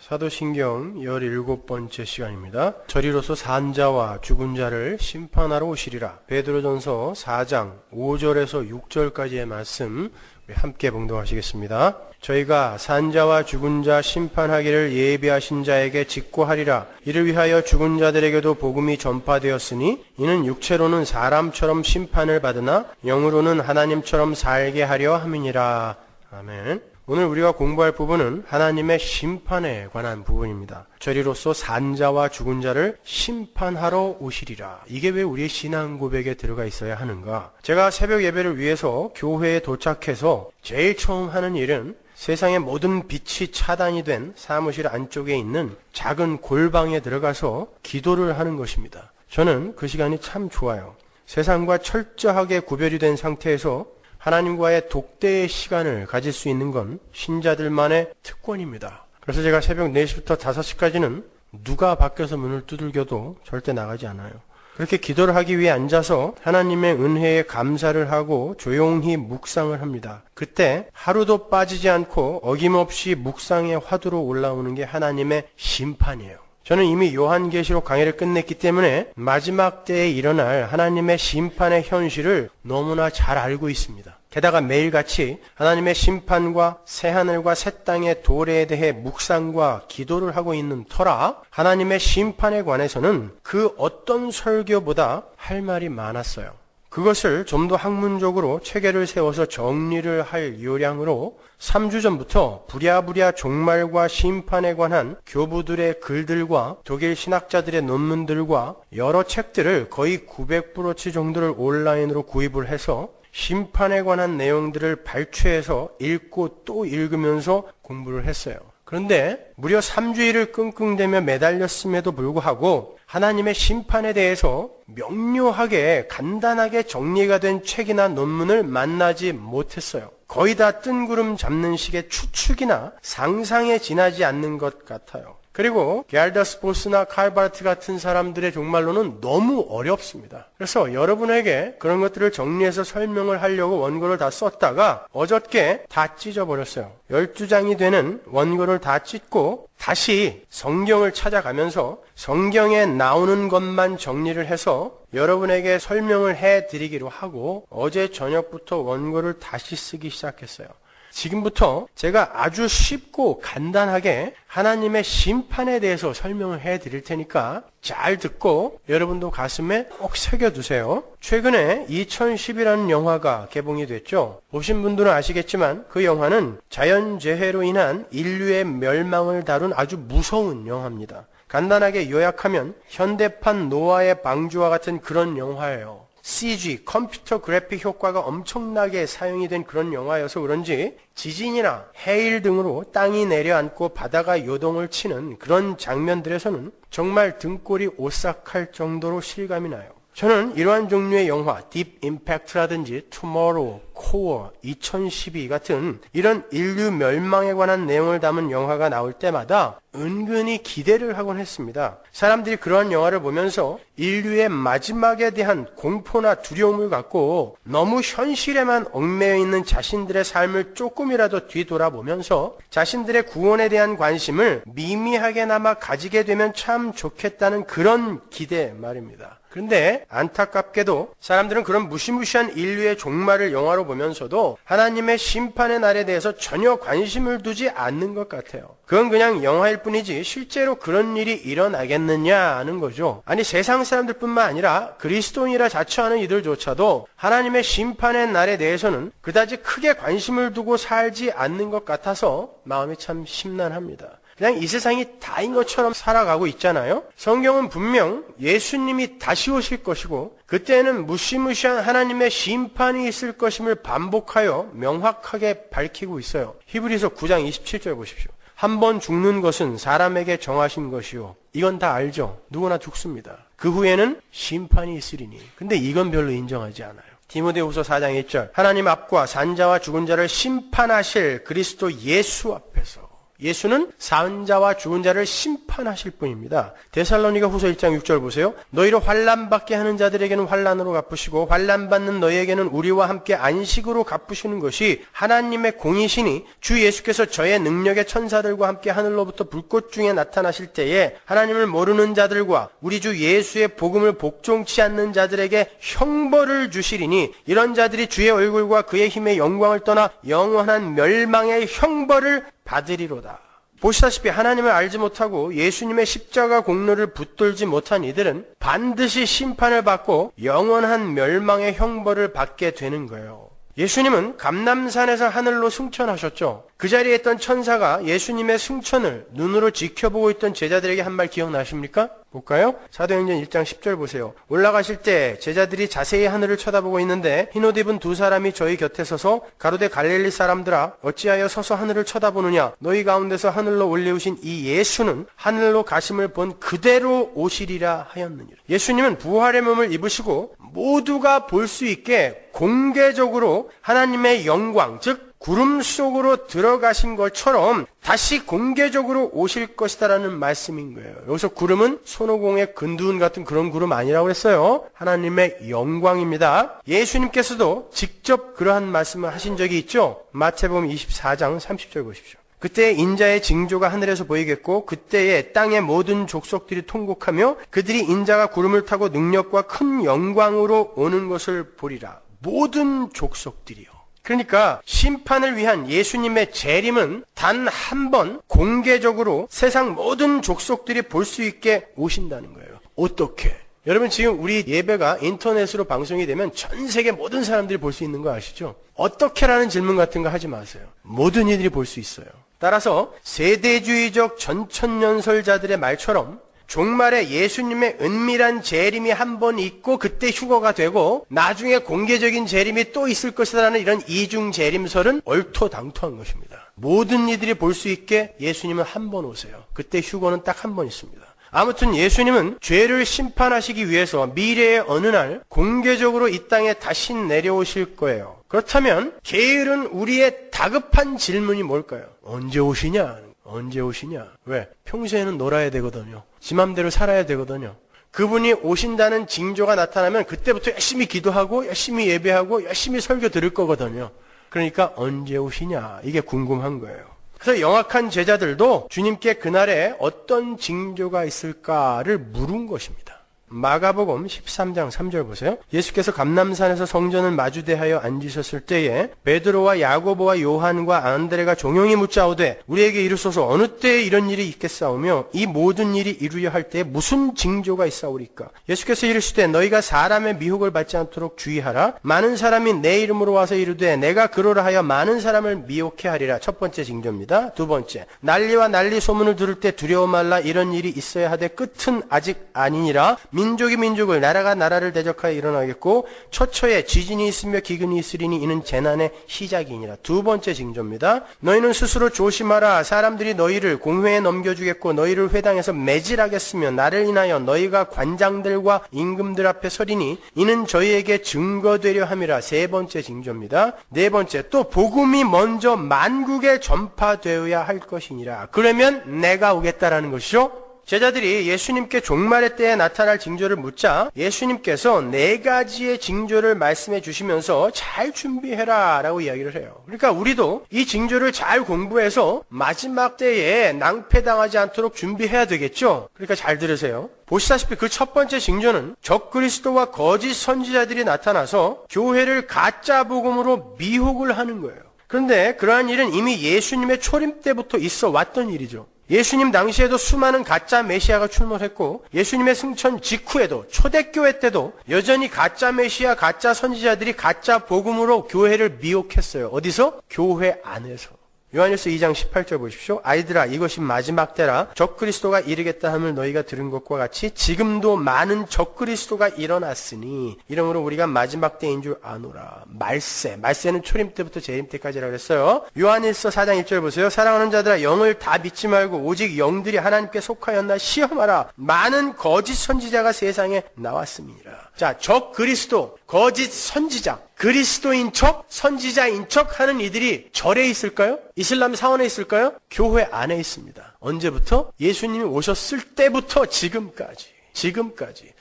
사도신경 17번째 시간입니다. 저리로서 산자와 죽은 자를 심판하러 오시리라. 베드로전서 4장 5절에서 6절까지의 말씀 함께 봉독하시겠습니다. 저희가 산자와 죽은 자 심판하기를 예비하신 자에게 직고하리라. 이를 위하여 죽은 자들에게도 복음이 전파되었으니 이는 육체로는 사람처럼 심판을 받으나 영으로는 하나님처럼 살게 하려 함이니라. 아멘. 오늘 우리가 공부할 부분은 하나님의 심판에 관한 부분입니다. 저리로서 산자와 죽은 자를 심판하러 오시리라. 이게 왜 우리의 신앙 고백에 들어가 있어야 하는가? 제가 새벽 예배를 위해서 교회에 도착해서 제일 처음 하는 일은 세상의 모든 빛이 차단이 된 사무실 안쪽에 있는 작은 골방에 들어가서 기도를 하는 것입니다. 저는 그 시간이 참 좋아요. 세상과 철저하게 구별이 된 상태에서 하나님과의 독대의 시간을 가질 수 있는 건 신자들만의 특권입니다. 그래서 제가 새벽 4시부터 5시까지는 누가 밖에서 문을 두들겨도 절대 나가지 않아요. 그렇게 기도를 하기 위해 앉아서 하나님의 은혜에 감사를 하고 조용히 묵상을 합니다. 그때 하루도 빠지지 않고 어김없이 묵상의 화두로 올라오는 게 하나님의 심판이에요. 저는 이미 요한계시록 강의를 끝냈기 때문에 마지막 때에 일어날 하나님의 심판의 현실을 너무나 잘 알고 있습니다. 게다가 매일같이 하나님의 심판과 새하늘과 새 땅의 도래에 대해 묵상과 기도를 하고 있는 터라 하나님의 심판에 관해서는 그 어떤 설교보다 할 말이 많았어요. 그것을 좀 더 학문적으로 체계를 세워서 정리를 할 요량으로 3주 전부터 부랴부랴 종말과 심판에 관한 교부들의 글들과 독일 신학자들의 논문들과 여러 책들을 거의 900브로치 정도를 온라인으로 구입을 해서 심판에 관한 내용들을 발췌해서 읽고 또 읽으면서 공부를 했어요. 그런데 무려 3주일을 끙끙대며 매달렸음에도 불구하고 하나님의 심판에 대해서 명료하게 간단하게 정리가 된 책이나 논문을 만나지 못했어요. 거의 다 뜬구름 잡는 식의 추측이나 상상에 지나지 않는 것 같아요. 그리고 게알더스 보스나 칼바르트 같은 사람들의 종말론은 너무 어렵습니다. 그래서 여러분에게 그런 것들을 정리해서 설명을 하려고 원고를 다 썼다가 어저께 다 찢어버렸어요. 12장이 되는 원고를 다 찢고 다시 성경을 찾아가면서 성경에 나오는 것만 정리를 해서 여러분에게 설명을 해드리기로 하고 어제 저녁부터 원고를 다시 쓰기 시작했어요. 지금부터 제가 아주 쉽고 간단하게 하나님의 심판에 대해서 설명을 해드릴 테니까 잘 듣고 여러분도 가슴에 꼭 새겨두세요. 최근에 2010이라는 영화가 개봉이 됐죠. 보신 분들은 아시겠지만 그 영화는 자연재해로 인한 인류의 멸망을 다룬 아주 무서운 영화입니다. 간단하게 요약하면 현대판 노아의 방주와 같은 그런 영화예요. CG, 컴퓨터 그래픽 효과가 엄청나게 사용이 된 그런 영화여서 그런지 지진이나 해일 등으로 땅이 내려앉고 바다가 요동을 치는 그런 장면들에서는 정말 등골이 오싹할 정도로 실감이 나요. 저는 이러한 종류의 영화, 딥 임팩트라든지 투모로우, 코어, 2012 같은 이런 인류 멸망에 관한 내용을 담은 영화가 나올 때마다 은근히 기대를 하곤 했습니다. 사람들이 그러한 영화를 보면서 인류의 마지막에 대한 공포나 두려움을 갖고 너무 현실에만 얽매여 있는 자신들의 삶을 조금이라도 뒤돌아보면서 자신들의 구원에 대한 관심을 미미하게나마 가지게 되면 참 좋겠다는 그런 기대 말입니다. 그런데 안타깝게도 사람들은 그런 무시무시한 인류의 종말을 영화로 보면서도 하나님의 심판의 날에 대해서 전혀 관심을 두지 않는 것 같아요. 그건 그냥 영화일 뿐이지 실제로 그런 일이 일어나겠느냐 하는 거죠. 아니 세상 사람들뿐만 아니라 그리스도인이라 자처하는 이들조차도 하나님의 심판의 날에 대해서는 그다지 크게 관심을 두고 살지 않는 것 같아서 마음이 참 심란합니다. 그냥 이 세상이 다인 것처럼 살아가고 있잖아요. 성경은 분명 예수님이 다시 오실 것이고 그때는 무시무시한 하나님의 심판이 있을 것임을 반복하여 명확하게 밝히고 있어요. 히브리서 9장 27절 보십시오. 한 번 죽는 것은 사람에게 정하신 것이요. 이건 다 알죠. 누구나 죽습니다. 그 후에는 심판이 있으리니. 근데 이건 별로 인정하지 않아요. 디모데후서 4장 1절 하나님 앞과 산자와 죽은 자를 심판하실 그리스도 예수 앞에서 예수는 산 자와 죽은 자를 심판하실 분입니다. 데살로니가 후서 1장 6절 보세요. 너희로 환난받게 하는 자들에게는 환난으로 갚으시고 환난받는 너희에게는 우리와 함께 안식으로 갚으시는 것이 하나님의 공이시니 주 예수께서 저의 능력의 천사들과 함께 하늘로부터 불꽃 중에 나타나실 때에 하나님을 모르는 자들과 우리 주 예수의 복음을 복종치 않는 자들에게 형벌을 주시리니 이런 자들이 주의 얼굴과 그의 힘의 영광을 떠나 영원한 멸망의 형벌을 받으리로다. 보시다시피 하나님을 알지 못하고 예수님의 십자가 공로를 붙들지 못한 이들은 반드시 심판을 받고 영원한 멸망의 형벌을 받게 되는 거예요. 예수님은 감람산에서 하늘로 승천하셨죠. 그 자리에 있던 천사가 예수님의 승천을 눈으로 지켜보고 있던 제자들에게 한 말 기억나십니까? 볼까요? 사도행전 1장 10절 보세요. 올라가실 때 제자들이 자세히 하늘을 쳐다보고 있는데 흰옷 입은 두 사람이 저희 곁에 서서 가로되 갈릴리 사람들아 어찌하여 서서 하늘을 쳐다보느냐 너희 가운데서 하늘로 올리우신 이 예수는 하늘로 가심을 본 그대로 오시리라 하였느니라. 예수님은 부활의 몸을 입으시고 모두가 볼 수 있게 공개적으로 하나님의 영광 즉 구름 속으로 들어가신 것처럼 다시 공개적으로 오실 것이다라는 말씀인 거예요. 여기서 구름은 손오공의 근두운 같은 그런 구름 아니라고 했어요. 하나님의 영광입니다. 예수님께서도 직접 그러한 말씀을 하신 적이 있죠. 마태복음 24장 30절 보십시오. 그때 인자의 징조가 하늘에서 보이겠고 그때에 땅의 모든 족속들이 통곡하며 그들이 인자가 구름을 타고 능력과 큰 영광으로 오는 것을 보리라. 모든 족속들이요. 그러니까 심판을 위한 예수님의 재림은 단 한 번 공개적으로 세상 모든 족속들이 볼 수 있게 오신다는 거예요. 어떻게? 여러분 지금 우리 예배가 인터넷으로 방송이 되면 전 세계 모든 사람들이 볼 수 있는 거 아시죠? 어떻게라는 질문 같은 거 하지 마세요. 모든 이들이 볼 수 있어요. 따라서 세대주의적 전천년설자들의 말처럼 종말에 예수님의 은밀한 재림이 한 번 있고 그때 휴거가 되고 나중에 공개적인 재림이 또 있을 것이라는 이런 이중 재림설은 얼토당토한 것입니다. 모든 이들이 볼 수 있게 예수님은 한 번 오세요. 그때 휴거는 딱 한 번 있습니다. 아무튼 예수님은 죄를 심판하시기 위해서 미래의 어느 날 공개적으로 이 땅에 다시 내려오실 거예요. 그렇다면 게으른 우리의 다급한 질문이 뭘까요? 언제 오시냐? 언제 오시냐? 왜? 평소에는 놀아야 되거든요. 지 맘대로 살아야 되거든요. 그분이 오신다는 징조가 나타나면 그때부터 열심히 기도하고 열심히 예배하고 열심히 설교 들을 거거든요. 그러니까 언제 오시냐? 이게 궁금한 거예요. 그래서 영악한 제자들도 주님께 그날에 어떤 징조가 있을까를 물은 것입니다. 마가복음 13장 3절 보세요. 예수께서 감람산에서 성전을 마주대하여 앉으셨을 때에 베드로와 야고보와 요한과 안드레가 종용이 묻자오되 우리에게 이르소서 어느 때에 이런 일이 있겠사오며 이 모든 일이 이루려 할 때에 무슨 징조가 있사오리까? 예수께서 이르시되 너희가 사람의 미혹을 받지 않도록 주의하라. 많은 사람이 내 이름으로 와서 이르되 내가 그러라 하여 많은 사람을 미혹해 하리라. 첫 번째 징조입니다. 두 번째, 난리와 난리 소문을 들을 때 두려워 말라. 이런 일이 있어야 하되 끝은 아직 아니니라. 민족이 민족을 나라가 나라를 대적하여 일어나겠고 처처에 지진이 있으며 기근이 있으리니 이는 재난의 시작이니라. 두 번째 징조입니다. 너희는 스스로 조심하라. 사람들이 너희를 공회에 넘겨주겠고 너희를 회당에서 매질하겠으며 나를 인하여 너희가 관장들과 임금들 앞에 서리니 이는 저희에게 증거되려 함이라. 세 번째 징조입니다. 네 번째, 또 복음이 먼저 만국에 전파되어야 할 것이니라. 그러면 내가 오겠다라는 것이죠. 제자들이 예수님께 종말의 때에 나타날 징조를 묻자 예수님께서 네 가지의 징조를 말씀해 주시면서 잘 준비해라 라고 이야기를 해요. 그러니까 우리도 이 징조를 잘 공부해서 마지막 때에 낭패당하지 않도록 준비해야 되겠죠. 그러니까 잘 들으세요. 보시다시피 그 첫 번째 징조는 적그리스도와 거짓 선지자들이 나타나서 교회를 가짜 복음으로 미혹을 하는 거예요. 그런데 그러한 일은 이미 예수님의 초림 때부터 있어 왔던 일이죠. 예수님 당시에도 수많은 가짜 메시아가 출몰했고 예수님의 승천 직후에도 초대교회 때도 여전히 가짜 메시아, 가짜 선지자들이 가짜 복음으로 교회를 미혹했어요. 어디서? 교회 안에서. 요한일서 2장 18절 보십시오. 아이들아 이것이 마지막 때라 적그리스도가 이르겠다 함을 너희가 들은 것과 같이 지금도 많은 적그리스도가 일어났으니 이러므로 우리가 마지막 때인 줄 아노라. 말세는 초림 때부터 재림 때까지라고 했어요. 요한일서 4장 1절 보세요. 사랑하는 자들아 영을 다 믿지 말고 오직 영들이 하나님께 속하였나 시험하라. 많은 거짓 선지자가 세상에 나왔음이니라. 자, 적 그리스도, 거짓 선지자, 그리스도인 척, 선지자인 척 하는 이들이 절에 있을까요? 이슬람 사원에 있을까요? 교회 안에 있습니다. 언제부터? 예수님이 오셨을 때부터 지금까지.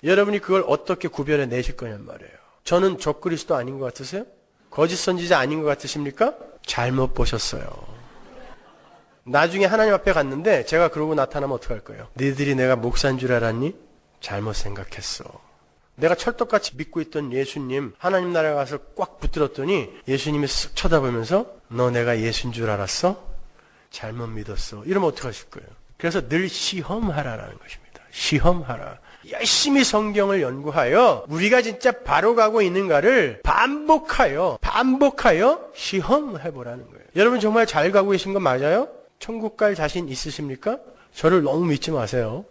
여러분이 그걸 어떻게 구별해 내실 거냔 말이에요. 저는 적 그리스도 아닌 것 같으세요? 거짓 선지자 아닌 것 같으십니까? 잘못 보셨어요. 나중에 하나님 앞에 갔는데 제가 그러고 나타나면 어떡할 거예요? 너희들이 내가 목사인 줄 알았니? 잘못 생각했어. 내가 찰떡같이 믿고 있던 예수님 하나님 나라에 가서 꽉 붙들었더니 예수님이 쓱 쳐다보면서 너 내가 예수인 줄 알았어? 잘못 믿었어. 이러면 어떡하실 거예요? 그래서 늘 시험하라라는 것입니다. 시험하라. 열심히 성경을 연구하여 우리가 진짜 바로 가고 있는가를 반복하여 시험해보라는 거예요. 여러분 정말 잘 가고 계신 거 맞아요? 천국 갈 자신 있으십니까? 저를 너무 믿지 마세요.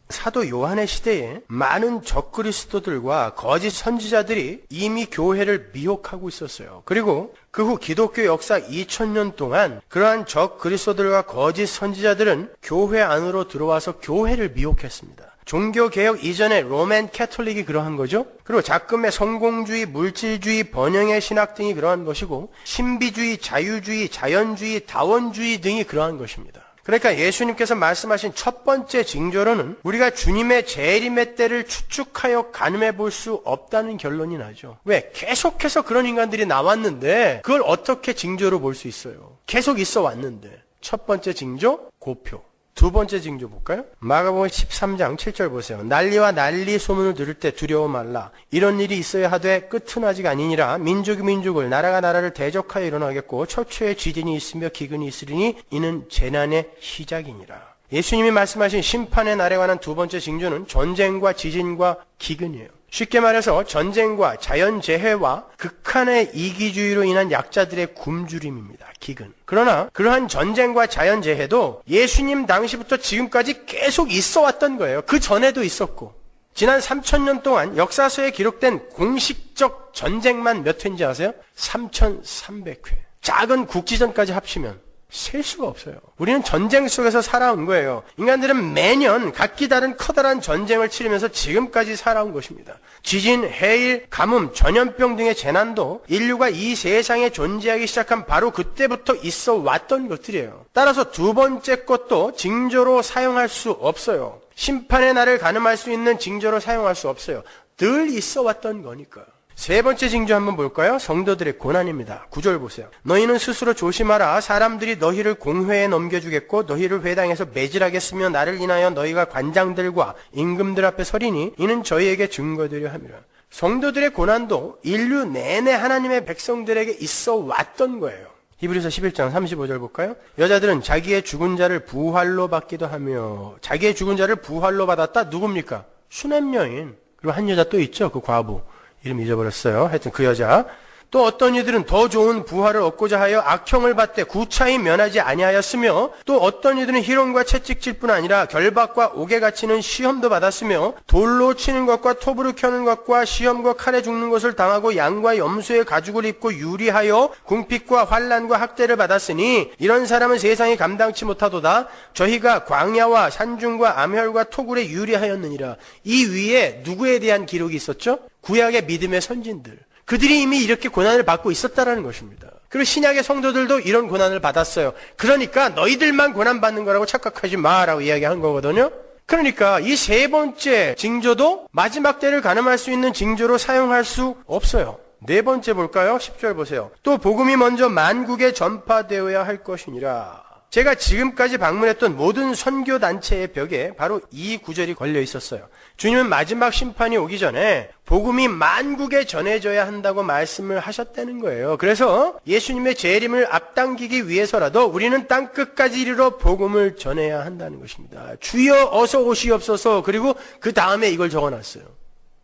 사도 요한의 시대에 많은 적그리스도들과 거짓 선지자들이 이미 교회를 미혹하고 있었어요. 그리고 그 후 기독교 역사 2000년 동안 그러한 적그리스도들과 거짓 선지자들은 교회 안으로 들어와서 교회를 미혹했습니다. 종교개혁 이전에 로맨 캐톨릭이 그러한 거죠. 그리고 작금의 성공주의, 물질주의, 번영의 신학 등이 그러한 것이고 신비주의, 자유주의, 자연주의, 다원주의 등이 그러한 것입니다. 그러니까 예수님께서 말씀하신 첫 번째 징조로는 우리가 주님의 재림의 때를 추측하여 가늠해 볼 수 없다는 결론이 나죠. 왜? 계속해서 그런 인간들이 나왔는데 그걸 어떻게 징조로 볼 수 있어요? 계속 있어 왔는데. 첫 번째 징조, 고표. 두 번째 징조 볼까요? 마가복음 13장 7절 보세요. 난리와 난리 소문을 들을 때 두려워 말라. 이런 일이 있어야 하되 끝은 아직 아니니라. 민족이 민족을 나라가 나라를 대적하여 일어나겠고 처처에 쥐진이 있으며 기근이 있으리니 이는 재난의 시작이니라. 예수님이 말씀하신 심판의 날에 관한 두 번째 징조는 전쟁과 지진과 기근이에요. 쉽게 말해서 전쟁과 자연재해와 극한의 이기주의로 인한 약자들의 굶주림입니다. 기근. 그러나 그러한 전쟁과 자연재해도 예수님 당시부터 지금까지 계속 있어 왔던 거예요. 그 전에도 있었고. 지난 3000년 동안 역사서에 기록된 공식적 전쟁만 몇 회인지 아세요? 3300회. 작은 국지전까지 합치면 셀 수가 없어요. 우리는 전쟁 속에서 살아온 거예요. 인간들은 매년 각기 다른 커다란 전쟁을 치르면서 지금까지 살아온 것입니다. 지진, 해일, 가뭄, 전염병 등의 재난도 인류가 이 세상에 존재하기 시작한 바로 그때부터 있어 왔던 것들이에요. 따라서 두 번째 것도 징조로 사용할 수 없어요. 심판의 날을 가늠할 수 있는 징조로 사용할 수 없어요. 늘 있어 왔던 거니까요. 세 번째 징조 한번 볼까요? 성도들의 고난입니다. 9절 보세요. 너희는 스스로 조심하라. 사람들이 너희를 공회에 넘겨주겠고 너희를 회당에서 매질하겠으며 나를 인하여 너희가 관장들과 임금들 앞에 서리니 이는 저희에게 증거되려 함이라. 성도들의 고난도 인류 내내 하나님의 백성들에게 있어 왔던 거예요. 히브리서 11장 35절 볼까요? 여자들은 자기의 죽은 자를 부활로 받기도 하며 자기의 죽은 자를 부활로 받았다. 누굽니까? 수냄 여인. 그리고 한 여자 또 있죠. 그 과부. 이름 잊어버렸어요. 하여튼 그 여자. 또 어떤 이들은 더 좋은 부활을 얻고자 하여 악형을 받되 구차히 면하지 아니하였으며 또 어떤 이들은 희롱과 채찍질 뿐 아니라 결박과 옥에 갇히는 시험도 받았으며 돌로 치는 것과 톱으로 켜는 것과 시험과 칼에 죽는 것을 당하고 양과 염소의 가죽을 입고 유리하여 궁핍과 환난과 학대를 받았으니 이런 사람은 세상이 감당치 못하도다. 저희가 광야와 산중과 암혈과 토굴에 유리하였느니라. 이 위에 누구에 대한 기록이 있었죠? 구약의 믿음의 선진들. 그들이 이미 이렇게 고난을 받고 있었다라는 것입니다. 그리고 신약의 성도들도 이런 고난을 받았어요. 그러니까 너희들만 고난받는 거라고 착각하지 마라고 이야기한 거거든요. 그러니까 이 세 번째 징조도 마지막 때를 가늠할 수 있는 징조로 사용할 수 없어요. 네 번째 볼까요? 10절 보세요. 또 복음이 먼저 만국에 전파되어야 할 것이니라. 제가 지금까지 방문했던 모든 선교단체의 벽에 바로 이 구절이 걸려 있었어요. 주님은 마지막 심판이 오기 전에 복음이 만국에 전해져야 한다고 말씀을 하셨다는 거예요. 그래서 예수님의 재림을 앞당기기 위해서라도 우리는 땅끝까지 이르러 복음을 전해야 한다는 것입니다. 주여 어서 오시옵소서. 그리고 그 다음에 이걸 적어놨어요.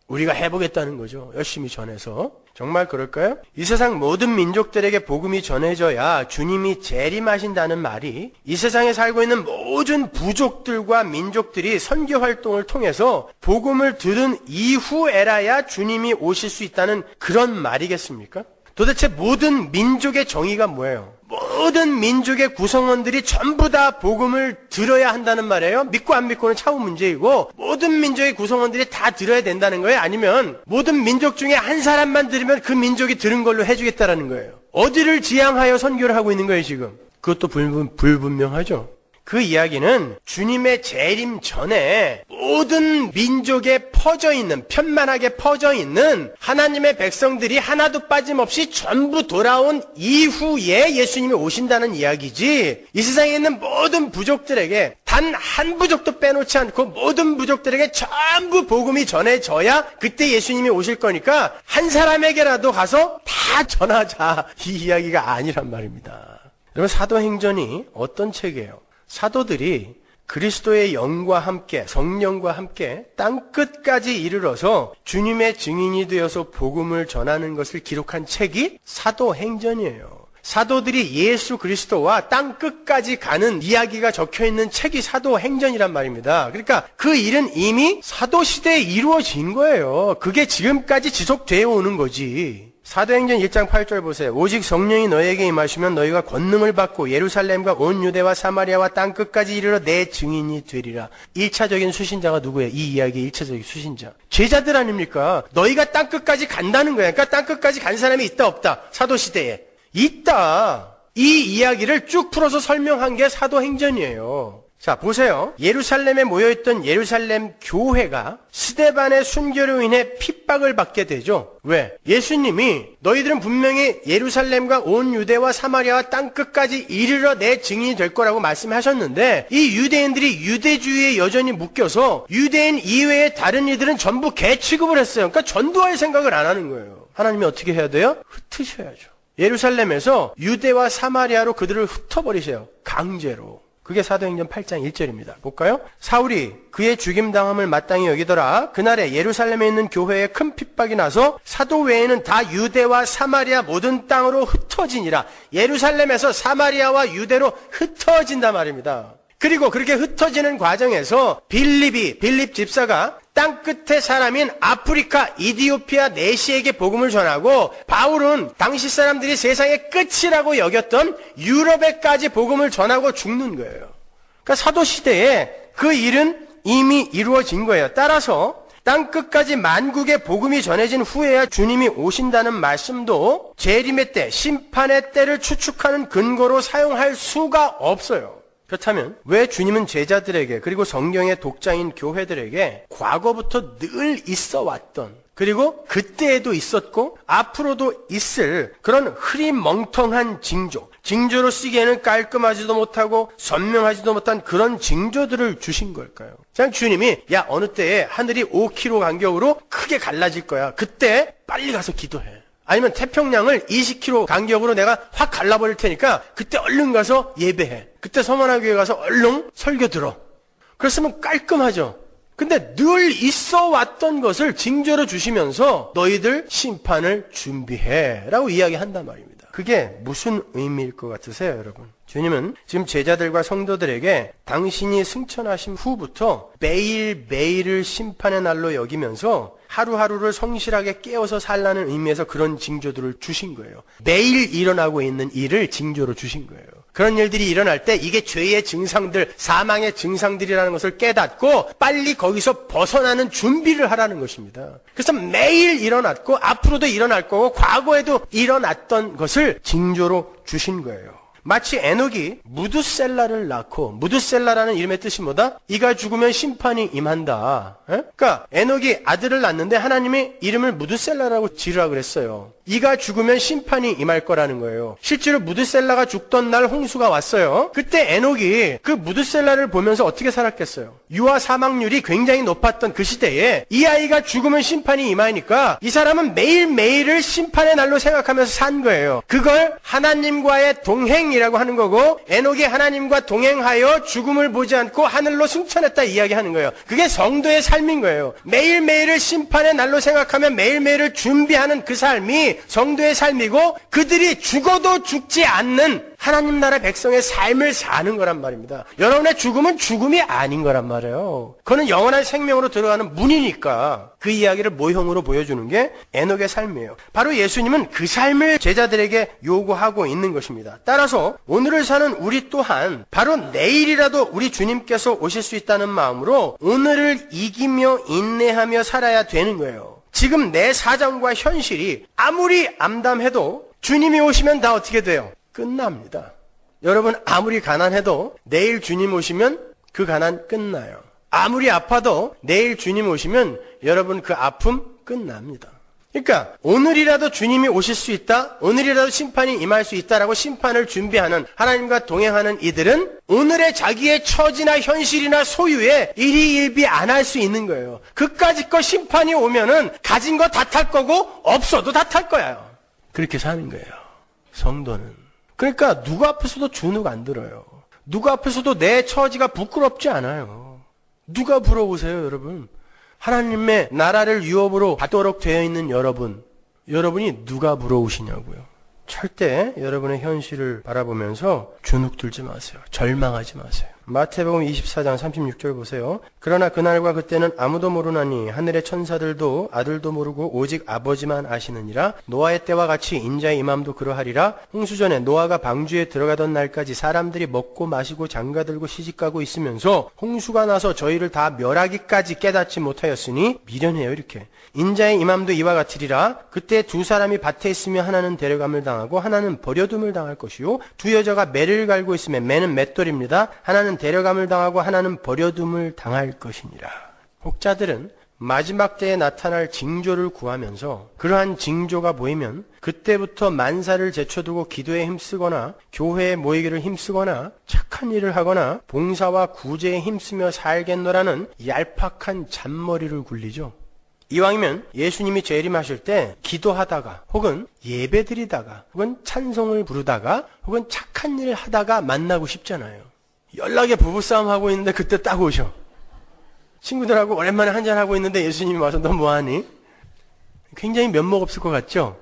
우리가 해보겠다는 거죠. 열심히 전해서. 정말 그럴까요? 이 세상 모든 민족들에게 복음이 전해져야 주님이 재림하신다는 말이 이 세상에 살고 있는 모든 부족들과 민족들이 선교 활동을 통해서 복음을 들은 이후에라야 주님이 오실 수 있다는 그런 말이겠습니까? 도대체 모든 민족의 정의가 뭐예요? 모든 민족의 구성원들이 전부 다 복음을 들어야 한다는 말이에요? 믿고 안 믿고는 차후 문제이고 모든 민족의 구성원들이 다 들어야 된다는 거예요? 아니면 모든 민족 중에 한 사람만 들으면 그 민족이 들은 걸로 해주겠다라는 거예요? 어디를 지향하여 선교를 하고 있는 거예요 지금? 그것도 불분명하죠. 그 이야기는 주님의 재림 전에 모든 민족에 퍼져 있는, 편만하게 퍼져 있는 하나님의 백성들이 하나도 빠짐없이 전부 돌아온 이후에 예수님이 오신다는 이야기지, 이 세상에 있는 모든 부족들에게 단 한 부족도 빼놓지 않고 모든 부족들에게 전부 복음이 전해져야 그때 예수님이 오실 거니까 한 사람에게라도 가서 다 전하자, 이 이야기가 아니란 말입니다. 여러분, 사도행전이 어떤 책이에요? 사도들이 그리스도의 영과 함께, 성령과 함께 땅끝까지 이르러서 주님의 증인이 되어서 복음을 전하는 것을 기록한 책이 사도행전이에요. 사도들이 예수 그리스도와 땅끝까지 가는 이야기가 적혀있는 책이 사도행전이란 말입니다. 그러니까 그 일은 이미 사도시대에 이루어진 거예요. 그게 지금까지 지속되어 오는 거지. 사도행전 1장 8절 보세요. 오직 성령이 너희에게 임하시면 너희가 권능을 받고 예루살렘과 온 유대와 사마리아와 땅끝까지 이르러 내 증인이 되리라. 1차적인 수신자가 누구예요? 이 이야기의 1차적인 수신자. 제자들 아닙니까? 너희가 땅끝까지 간다는 거야. 그러니까 땅끝까지 간 사람이 있다 없다? 사도시대에. 있다. 이 이야기를 쭉 풀어서 설명한 게 사도행전이에요. 자, 보세요. 예루살렘에 모여있던 예루살렘 교회가 스데반의 순교로 인해 핍박을 받게 되죠. 왜? 예수님이 너희들은 분명히 예루살렘과 온 유대와 사마리아와 땅끝까지 이르러 내 증인이 될 거라고 말씀하셨는데 이 유대인들이 유대주의에 여전히 묶여서 유대인 이외의 다른 이들은 전부 개 취급을 했어요. 그러니까 전도할 생각을 안 하는 거예요. 하나님이 어떻게 해야 돼요? 흩으셔야죠. 예루살렘에서 유대와 사마리아로 그들을 흩어버리세요. 강제로. 그게 사도행전 8장 1절입니다. 볼까요? 사울이 그의 죽임당함을 마땅히 여기더라. 그날에 예루살렘에 있는 교회에 큰 핍박이 나서 사도 외에는 다 유대와 사마리아 모든 땅으로 흩어지니라. 예루살렘에서 사마리아와 유대로 흩어진단 말입니다. 그리고 그렇게 흩어지는 과정에서 빌립 집사가 땅끝의 사람인 아프리카, 이디오피아 내시에게 복음을 전하고 바울은 당시 사람들이 세상의 끝이라고 여겼던 유럽에까지 복음을 전하고 죽는 거예요. 그러니까 사도시대에 그 일은 이미 이루어진 거예요. 따라서 땅끝까지 만국에 복음이 전해진 후에야 주님이 오신다는 말씀도 재림의 때, 심판의 때를 추측하는 근거로 사용할 수가 없어요. 그렇다면 왜 주님은 제자들에게 그리고 성경의 독자인 교회들에게 과거부터 늘 있어 왔던, 그리고 그때에도 있었고 앞으로도 있을 그런 흐리멍텅한 징조로 쓰기에는 깔끔하지도 못하고 선명하지도 못한 그런 징조들을 주신 걸까요? 그냥 주님이 어느 때에 하늘이 5km 간격으로 크게 갈라질 거야. 그때 빨리 가서 기도해. 아니면 태평양을 20km 간격으로 내가 확 갈라버릴 테니까 그때 얼른 가서 예배해. 그때 서머나교회 가서 얼른 설교 들어. 그랬으면 깔끔하죠. 근데 늘 있어 왔던 것을 징조로 주시면서 너희들 심판을 준비해 라고 이야기한단 말입니다. 그게 무슨 의미일 것 같으세요, 여러분? 주님은 지금 제자들과 성도들에게 당신이 승천하신 후부터 매일매일을 심판의 날로 여기면서 하루하루를 성실하게 깨어서 살라는 의미에서 그런 징조들을 주신 거예요. 매일 일어나고 있는 일을 징조로 주신 거예요. 그런 일들이 일어날 때 이게 죄의 증상들, 사망의 증상들이라는 것을 깨닫고 빨리 거기서 벗어나는 준비를 하라는 것입니다. 그래서 매일 일어났고 앞으로도 일어날 거고 과거에도 일어났던 것을 징조로 주신 거예요. 마치 에녹이 무두셀라를 낳고, 무두셀라라는 이름의 뜻이 뭐다? 이가 죽으면 심판이 임한다. 그러니까 에녹이 아들을 낳는데 하나님이 이름을 무두셀라라고 지으라 그랬어요. 이가 죽으면 심판이 임할 거라는 거예요. 실제로 무두셀라가 죽던 날 홍수가 왔어요. 그때 에녹이 그 무두셀라를 보면서 어떻게 살았겠어요? 유아 사망률이 굉장히 높았던 그 시대에 이 아이가 죽으면 심판이 임하니까 이 사람은 매일매일을 심판의 날로 생각하면서 산 거예요. 그걸 하나님과의 동행이라고 하는 거고, 에녹이 하나님과 동행하여 죽음을 보지 않고 하늘로 승천했다 이야기하는 거예요. 그게 성도의 삶인 거예요. 매일매일을 심판의 날로 생각하며 매일매일을 준비하는 그 삶이 성도의 삶이고, 그들이 죽어도 죽지 않는 하나님 나라 백성의 삶을 사는 거란 말입니다. 여러분의 죽음은 죽음이 아닌 거란 말이에요. 그거는 영원한 생명으로 들어가는 문이니까 그 이야기를 모형으로 보여주는 게 에녹의 삶이에요. 바로 예수님은 그 삶을 제자들에게 요구하고 있는 것입니다. 따라서 오늘을 사는 우리 또한 바로 내일이라도 우리 주님께서 오실 수 있다는 마음으로 오늘을 이기며 인내하며 살아야 되는 거예요. 지금 내 사정과 현실이 아무리 암담해도 주님이 오시면 다 어떻게 돼요? 끝납니다. 여러분 아무리 가난해도 내일 주님 오시면 그 가난 끝나요. 아무리 아파도 내일 주님 오시면 여러분 그 아픔 끝납니다. 그러니까 오늘이라도 주님이 오실 수 있다, 오늘이라도 심판이 임할 수 있다라고 심판을 준비하는 하나님과 동행하는 이들은 오늘의 자기의 처지나 현실이나 소유에 일희일비 안 할 수 있는 거예요. 그까짓 거 심판이 오면은 가진 거 다 탈 거고 없어도 다 탈 거예요. 그렇게 사는 거예요. 성도는. 그러니까 누구 앞에서도 주눅 안 들어요. 누구 앞에서도 내 처지가 부끄럽지 않아요. 누가 부러우세요, 여러분? 하나님의 나라를 유업으로 받도록 되어 있는 여러분이 누가 부러우시냐고요. 절대 여러분의 현실을 바라보면서 주눅 들지 마세요. 절망하지 마세요. 마태복음 24장 36절 보세요. 그러나 그날과 그때는 아무도 모르나니 하늘의 천사들도 아들도 모르고 오직 아버지만 아시느니라. 노아의 때와 같이 인자의 임함도 그러하리라. 홍수전에 노아가 방주에 들어가던 날까지 사람들이 먹고 마시고 장가들고 시집가고 있으면서 홍수가 나서 저희를 다 멸하기까지 깨닫지 못하였으니 미련해요. 이렇게 인자의 임함도 이와 같으리라. 그때 두 사람이 밭에 있으며 하나는 데려감을 당하고 하나는 버려둠을 당할 것이요 두 여자가 매를 갈고 있으며 매는 맷돌입니다. 하나는 데려감을 당하고 하나는 버려둠을 당할 것이니라. 혹자들은 마지막 때에 나타날 징조를 구하면서 그러한 징조가 보이면 그때부터 만사를 제쳐두고 기도에 힘쓰거나 교회에 모이기를 힘쓰거나 착한 일을 하거나 봉사와 구제에 힘쓰며 살겠노라는 얄팍한 잔머리를 굴리죠. 이왕이면 예수님이 재림하실 때 기도하다가 혹은 예배드리다가 혹은 찬송을 부르다가 혹은 착한 일을 하다가 만나고 싶잖아요. 연락에 부부싸움 하고 있는데 그때 딱 오셔. 친구들하고 오랜만에 한잔하고 있는데 예수님이 와서 너 뭐하니? 굉장히 면목 없을 것 같죠?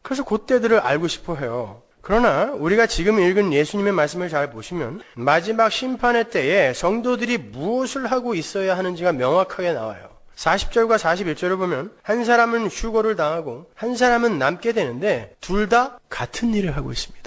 그래서 그때들을 알고 싶어 해요. 그러나 우리가 지금 읽은 예수님의 말씀을 잘 보시면 마지막 심판의 때에 성도들이 무엇을 하고 있어야 하는지가 명확하게 나와요. 40절과 41절을 보면 한 사람은 휴거를 당하고 한 사람은 남게 되는데 둘 다 같은 일을 하고 있습니다.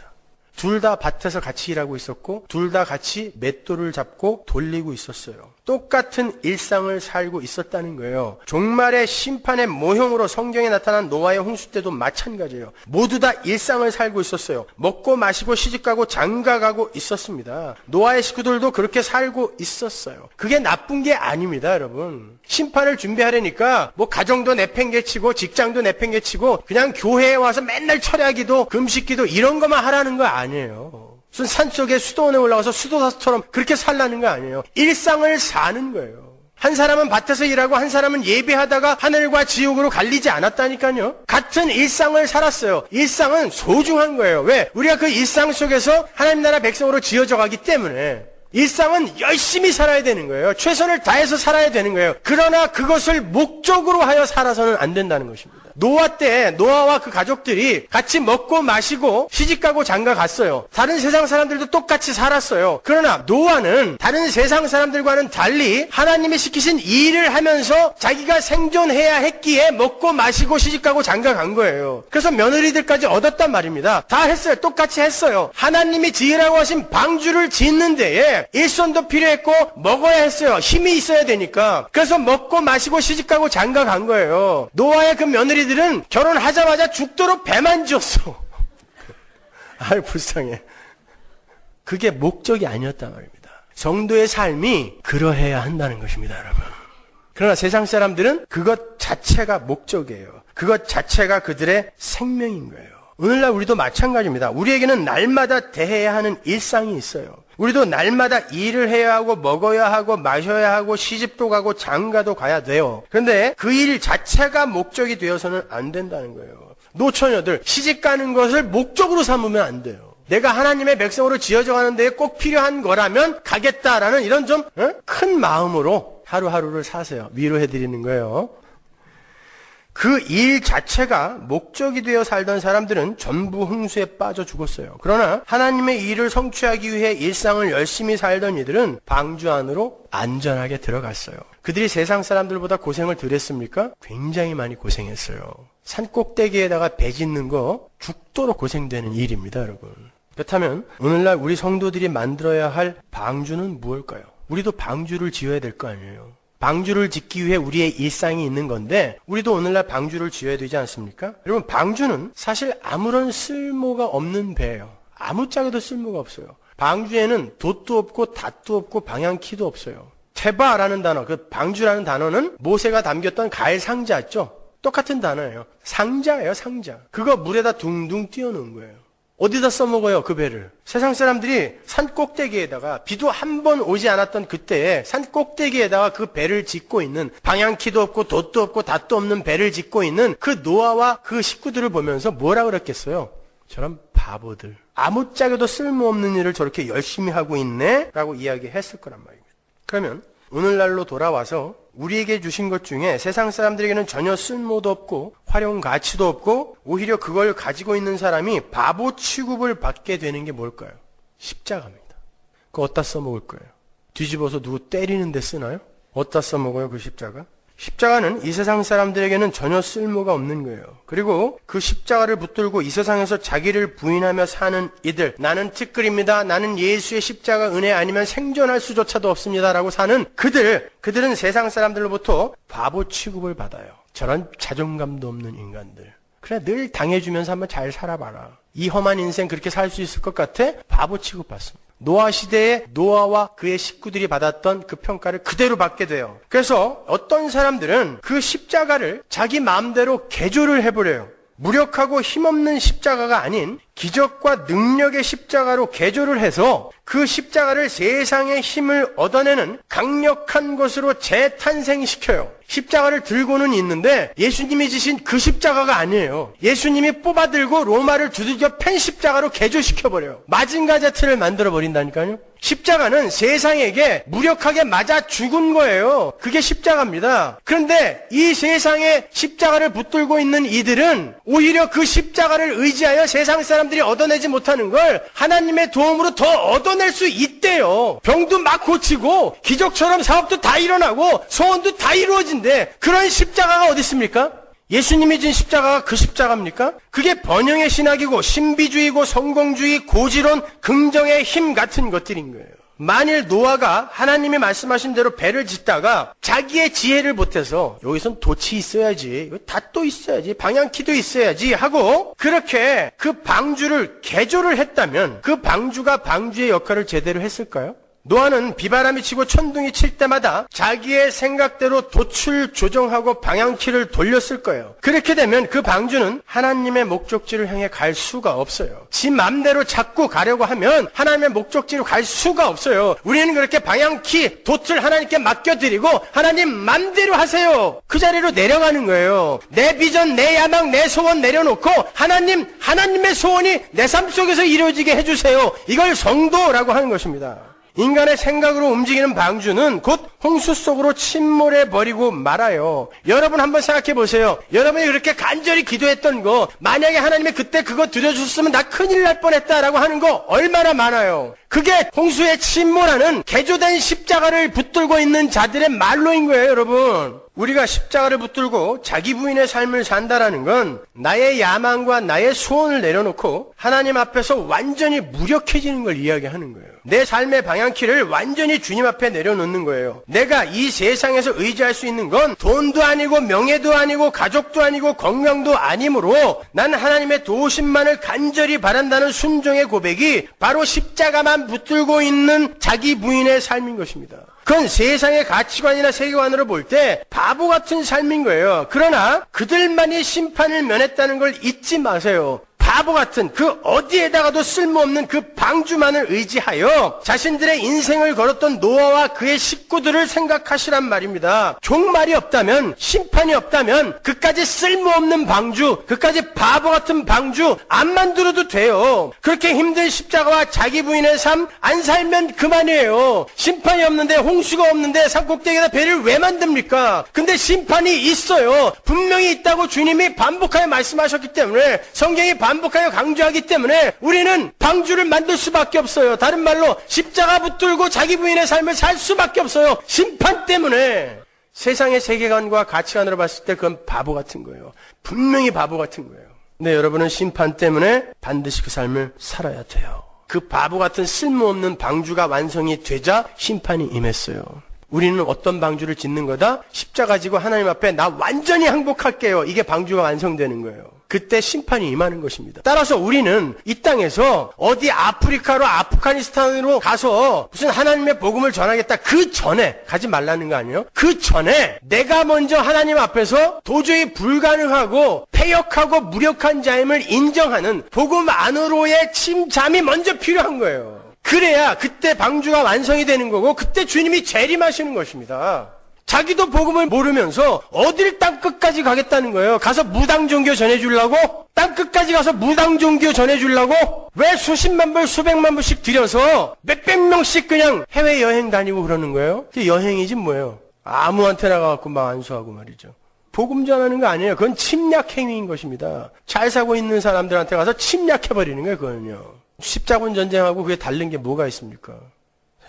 둘 다 밭에서 같이 일하고 있었고 둘 다 같이 맷돌을 잡고 돌리고 있었어요. 똑같은 일상을 살고 있었다는 거예요. 종말의 심판의 모형으로 성경에 나타난 노아의 홍수 때도 마찬가지예요. 모두 다 일상을 살고 있었어요. 먹고 마시고 시집가고 장가가고 있었습니다. 노아의 식구들도 그렇게 살고 있었어요. 그게 나쁜 게 아닙니다, 여러분. 심판을 준비하려니까 뭐 가정도 내팽개치고 직장도 내팽개치고 그냥 교회에 와서 맨날 철야기도 금식기도 이런 것만 하라는 거 아니에요. 무슨 산속에 수도원에 올라가서 수도사처럼 그렇게 살라는 거 아니에요. 일상을 사는 거예요. 한 사람은 밭에서 일하고 한 사람은 예배하다가 하늘과 지옥으로 갈리지 않았다니까요. 같은 일상을 살았어요. 일상은 소중한 거예요. 왜? 우리가 그 일상 속에서 하나님 나라 백성으로 지어져 가기 때문에 일상은 열심히 살아야 되는 거예요. 최선을 다해서 살아야 되는 거예요. 그러나 그것을 목적으로 하여 살아서는 안 된다는 것입니다. 노아 때 노아와 그 가족들이 같이 먹고 마시고 시집가고 장가 갔어요. 다른 세상 사람들도 똑같이 살았어요. 그러나 노아는 다른 세상 사람들과는 달리 하나님이 시키신 일을 하면서 자기가 생존해야 했기에 먹고 마시고 시집가고 장가 간 거예요. 그래서 며느리들까지 얻었단 말입니다. 다 했어요. 똑같이 했어요. 하나님이 지으라고 하신 방주를 짓는 데에 일손도 필요했고 먹어야 했어요. 힘이 있어야 되니까. 그래서 먹고 마시고 시집가고 장가 간 거예요. 노아의 그 며느리들은 결혼하자마자 죽도록 배만 지었어. 아유 불쌍해. 그게 목적이 아니었단 말입니다. 성도의 삶이 그러해야 한다는 것입니다, 여러분. 그러나 세상 사람들은 그것 자체가 목적이에요. 그것 자체가 그들의 생명인 거예요. 오늘날 우리도 마찬가지입니다. 우리에게는 날마다 대해야 하는 일상이 있어요. 우리도 날마다 일을 해야 하고 먹어야 하고 마셔야 하고 시집도 가고 장가도 가야 돼요. 그런데 그 일 자체가 목적이 되어서는 안 된다는 거예요. 노처녀들 시집 가는 것을 목적으로 삼으면 안 돼요. 내가 하나님의 백성으로 지어져 가는 데에 꼭 필요한 거라면 가겠다라는 이런 좀 큰 마음으로 하루하루를 사세요. 위로해드리는 거예요. 그 일 자체가 목적이 되어 살던 사람들은 전부 홍수에 빠져 죽었어요. 그러나 하나님의 일을 성취하기 위해 일상을 열심히 살던 이들은 방주 안으로 안전하게 들어갔어요. 그들이 세상 사람들보다 고생을 덜 했습니까? 굉장히 많이 고생했어요. 산 꼭대기에다가 배 짓는 거 죽도록 고생되는 일입니다, 여러분. 그렇다면 오늘날 우리 성도들이 만들어야 할 방주는 무엇일까요? 우리도 방주를 지어야 될 거 아니에요. 방주를 짓기 위해 우리의 일상이 있는 건데 우리도 오늘날 방주를 지어야 되지 않습니까? 여러분, 방주는 사실 아무런 쓸모가 없는 배예요. 아무짝에도 쓸모가 없어요. 방주에는 돛도 없고 닷도 없고 방향키도 없어요. 테바라는 단어, 그 방주라는 단어는 모세가 담겼던 가일 상자 있죠? 똑같은 단어예요. 상자예요, 상자. 그거 물에다 둥둥 띄워놓은 거예요. 어디다 써먹어요, 그 배를? 세상 사람들이 산 꼭대기에다가 비도 한 번 오지 않았던 그때에 산 꼭대기에다가 그 배를 짓고 있는, 방향키도 없고 돛도 없고 닷도 없는 배를 짓고 있는 그 노아와 그 식구들을 보면서 뭐라 그랬겠어요? 저런 바보들. 아무짝에도 쓸모없는 일을 저렇게 열심히 하고 있네? 라고 이야기했을 거란 말입니다. 그러면 오늘날로 돌아와서 우리에게 주신 것 중에 세상 사람들에게는 전혀 쓸모도 없고 활용 가치도 없고 오히려 그걸 가지고 있는 사람이 바보 취급을 받게 되는 게 뭘까요? 십자가입니다. 그거 어디다 써먹을 거예요? 뒤집어서 누구 때리는 데 쓰나요? 어디다 써먹어요, 그 십자가? 십자가는 이 세상 사람들에게는 전혀 쓸모가 없는 거예요. 그리고 그 십자가를 붙들고 이 세상에서 자기를 부인하며 사는 이들, 나는 티끌입니다, 나는 예수의 십자가 은혜 아니면 생존할 수조차도 없습니다 라고 사는 그들은 세상 사람들로부터 바보 취급을 받아요. 저런 자존감도 없는 인간들. 그래, 늘 당해주면서 한번 잘 살아봐라. 이 험한 인생 그렇게 살 수 있을 것 같아? 바보 취급받습니다. 노아 시대에 노아와 그의 식구들이 받았던 그 평가를 그대로 받게 돼요. 그래서 어떤 사람들은 그 십자가를 자기 마음대로 개조를 해버려요. 무력하고 힘없는 십자가가 아닌 기적과 능력의 십자가로 개조를 해서 그 십자가를 세상의 힘을 얻어내는 강력한 것으로 재탄생시켜요. 십자가를 들고는 있는데 예수님이 지신 그 십자가가 아니에요. 예수님이 뽑아들고 로마를 두들겨 팬 십자가로 개조시켜버려요. 마징가제트를 만들어버린다니까요. 십자가는 세상에게 무력하게 맞아 죽은 거예요. 그게 십자가입니다. 그런데 이 세상에 십자가를 붙들고 있는 이들은 오히려 그 십자가를 의지하여 세상 사람들이 얻어내지 못하는 걸 하나님의 도움으로 더 얻어낼 수 있대요. 병도 막 고치고 기적처럼 사업도 다 일어나고 소원도 다 이루어진대. 그런 십자가가 어디 있습니까? 예수님이 진 십자가가 그 십자가입니까? 그게 번영의 신학이고 신비주의고 성공주의, 고지론, 긍정의 힘 같은 것들인 거예요. 만일 노아가 하나님이 말씀하신 대로 배를 짓다가 자기의 지혜를 못해서 여기선 돛이 있어야지, 닷도 있어야지, 방향키도 있어야지 하고 그렇게 그 방주를 개조를 했다면 그 방주가 방주의 역할을 제대로 했을까요? 노아는 비바람이 치고 천둥이 칠 때마다 자기의 생각대로 돛을 조정하고 방향키를 돌렸을 거예요. 그렇게 되면 그 방주는 하나님의 목적지를 향해 갈 수가 없어요. 지 맘대로 자꾸 가려고 하면 하나님의 목적지로 갈 수가 없어요. 우리는 그렇게 방향키, 돛을 하나님께 맡겨드리고 하나님 맘대로 하세요. 그 자리로 내려가는 거예요. 내 비전, 내 야망, 내 소원 내려놓고 하나님의 소원이 내 삶 속에서 이루어지게 해주세요. 이걸 성도라고 하는 것입니다. 인간의 생각으로 움직이는 방주는 곧 홍수 속으로 침몰해버리고 말아요. 여러분 한번 생각해 보세요. 여러분이 그렇게 간절히 기도했던 거, 만약에 하나님이 그때 그거 드려줬으면 나 큰일 날 뻔했다라고 하는 거 얼마나 많아요. 그게 홍수에 침몰하는 개조된 십자가를 붙들고 있는 자들의 말로인 거예요, 여러분. 우리가 십자가를 붙들고 자기 부인의 삶을 산다라는 건 나의 야망과 나의 소원을 내려놓고 하나님 앞에서 완전히 무력해지는 걸 이야기하는 거예요. 내 삶의 방향키를 완전히 주님 앞에 내려놓는 거예요. 내가 이 세상에서 의지할 수 있는 건 돈도 아니고 명예도 아니고 가족도 아니고 건강도 아니므로 난 하나님의 도우심만을 간절히 바란다는 순종의 고백이 바로 십자가만 붙들고 있는 자기 부인의 삶인 것입니다. 그건 세상의 가치관이나 세계관으로 볼 때 바보 같은 삶인 거예요. 그러나 그들만이 심판을 면했다는 걸 잊지 마세요. 바보 같은 그 어디에다가도 쓸모없는 그 방주만을 의지하여 자신들의 인생을 걸었던 노아와 그의 식구들을 생각하시란 말입니다. 종말이 없다면, 심판이 없다면 그까지 쓸모없는 방주, 그까지 바보 같은 방주 안 만들어도 돼요. 그렇게 힘든 십자가와 자기 부인의 삶 안 살면 그만이에요. 심판이 없는데, 홍수가 없는데 산꼭대기에다 배를 왜 만듭니까? 근데 심판이 있어요. 분명히 있다고 주님이 반복하여 말씀하셨기 때문에, 성경이 반복하여 강조하기 때문에 우리는 방주를 만들 수밖에 없어요. 다른 말로 십자가 붙들고 자기 부인의 삶을 살 수밖에 없어요. 심판 때문에. 세상의 세계관과 가치관으로 봤을 때 그건 바보 같은 거예요. 분명히 바보 같은 거예요. 근데 여러분은 심판 때문에 반드시 그 삶을 살아야 돼요. 그 바보 같은 쓸모없는 방주가 완성이 되자 심판이 임했어요. 우리는 어떤 방주를 짓는 거다? 십자가 지고 하나님 앞에 나 완전히 항복할게요. 이게 방주가 완성되는 거예요. 그때 심판이 임하는 것입니다. 따라서 우리는 이 땅에서 어디 아프리카로 아프가니스탄으로 가서 무슨 하나님의 복음을 전하겠다. 그 전에 가지 말라는 거 아니에요? 그 전에 내가 먼저 하나님 앞에서 도저히 불가능하고 패역하고 무력한 자임을 인정하는 복음 안으로의 침잠이 먼저 필요한 거예요. 그래야 그때 방주가 완성이 되는 거고 그때 주님이 재림하시는 것입니다. 자기도 복음을 모르면서 어딜 땅끝까지 가겠다는 거예요. 가서 무당 종교 전해주려고? 땅끝까지 가서 무당 종교 전해주려고? 왜 수십만 불 수백만 불씩 들여서 몇백 명씩 그냥 해외여행 다니고 그러는 거예요? 그게 여행이지 뭐예요. 아무한테나 가갖고 막 안수하고 말이죠. 복음 전하는 거 아니에요. 그건 침략 행위인 것입니다. 잘 사고 있는 사람들한테 가서 침략해버리는 거예요. 그거는요. 십자군 전쟁하고 그게 다른 게 뭐가 있습니까?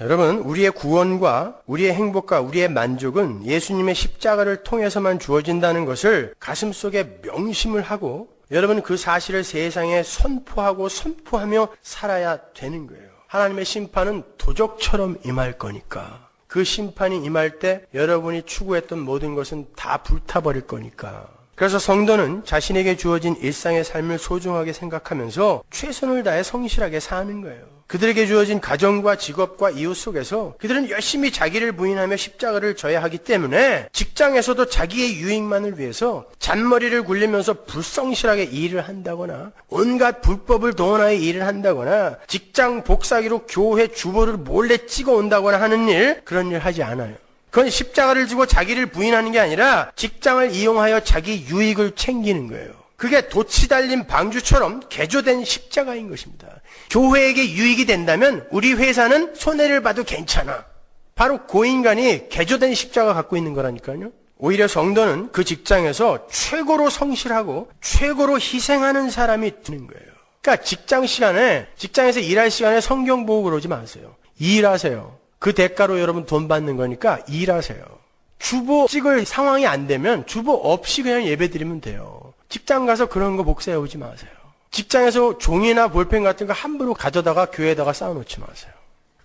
여러분, 우리의 구원과 우리의 행복과 우리의 만족은 예수님의 십자가를 통해서만 주어진다는 것을 가슴속에 명심을 하고 여러분 그 사실을 세상에 선포하며 살아야 되는 거예요. 하나님의 심판은 도적처럼 임할 거니까. 그 심판이 임할 때 여러분이 추구했던 모든 것은 다 불타버릴 거니까. 그래서 성도는 자신에게 주어진 일상의 삶을 소중하게 생각하면서 최선을 다해 성실하게 사는 거예요. 그들에게 주어진 가정과 직업과 이웃 속에서 그들은 열심히 자기를 부인하며 십자가를 져야 하기 때문에 직장에서도 자기의 유익만을 위해서 잔머리를 굴리면서 불성실하게 일을 한다거나 온갖 불법을 동원하여 일을 한다거나 직장 복사기로 교회 주보를 몰래 찍어 온다거나 하는 일, 그런 일 하지 않아요. 그건 십자가를 지고 자기를 부인하는 게 아니라 직장을 이용하여 자기 유익을 챙기는 거예요. 그게 돛이 달린 방주처럼 개조된 십자가인 것입니다. 교회에게 유익이 된다면 우리 회사는 손해를 봐도 괜찮아. 바로 그 인간이 개조된 십자가 갖고 있는 거라니까요. 오히려 성도는 그 직장에서 최고로 성실하고 최고로 희생하는 사람이 되는 거예요. 그러니까 직장에서 일할 시간에 성경 보고 그러지 마세요. 일하세요. 그 대가로 여러분 돈 받는 거니까 일하세요. 주보 찍을 상황이 안 되면 주보 없이 그냥 예배 드리면 돼요. 직장 가서 그런 거 복사해 오지 마세요. 직장에서 종이나 볼펜 같은 거 함부로 가져다가 교회에다가 쌓아놓지 마세요.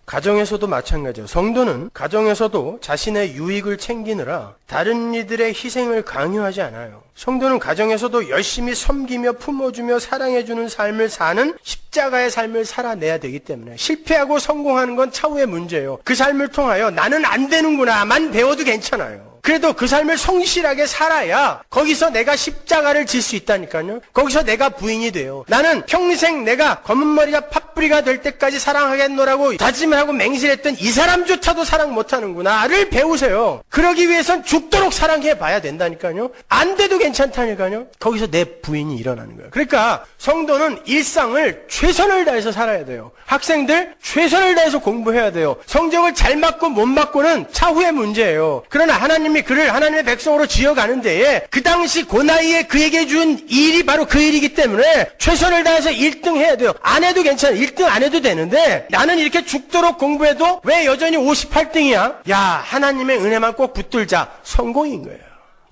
가정에서도 마찬가지예요. 성도는 가정에서도 자신의 유익을 챙기느라 다른 이들의 희생을 강요하지 않아요. 성도는 가정에서도 열심히 섬기며 품어주며 사랑해주는 삶을 사는 십자가의 삶을 살아내야 되기 때문에 실패하고 성공하는 건 차후의 문제예요. 그 삶을 통하여 나는 안 되는구나만 배워도 괜찮아요. 그래도 그 삶을 성실하게 살아야 거기서 내가 십자가를 질 수 있다니까요. 거기서 내가 부인이 돼요. 나는 평생 내가 검은 머리가 팥뿌리가 될 때까지 사랑하겠노라고 다짐을 하고 맹세했던 이 사람조차도 사랑 못하는구나를 배우세요. 그러기 위해선 죽도록 사랑해봐야 된다니까요. 안 돼도 괜찮다니까요. 거기서 내 부인이 일어나는 거예요. 그러니까 성도는 일상을 최선을 다해서 살아야 돼요. 학생들 최선을 다해서 공부해야 돼요. 성적을 잘 맞고 못 맞고는 차후의 문제예요. 그러나 하나님이 그를 하나님의 백성으로 지어가는 데에 그 당시 그 나이에 그에게 준 일이 바로 그 일이기 때문에 최선을 다해서 1등 해야 돼요. 안 해도 괜찮아요. 1등 안 해도 되는데 나는 이렇게 죽도록 공부해도 왜 여전히 58등이야? 야, 하나님의 은혜만 꼭 붙들자. 성공인 거예요.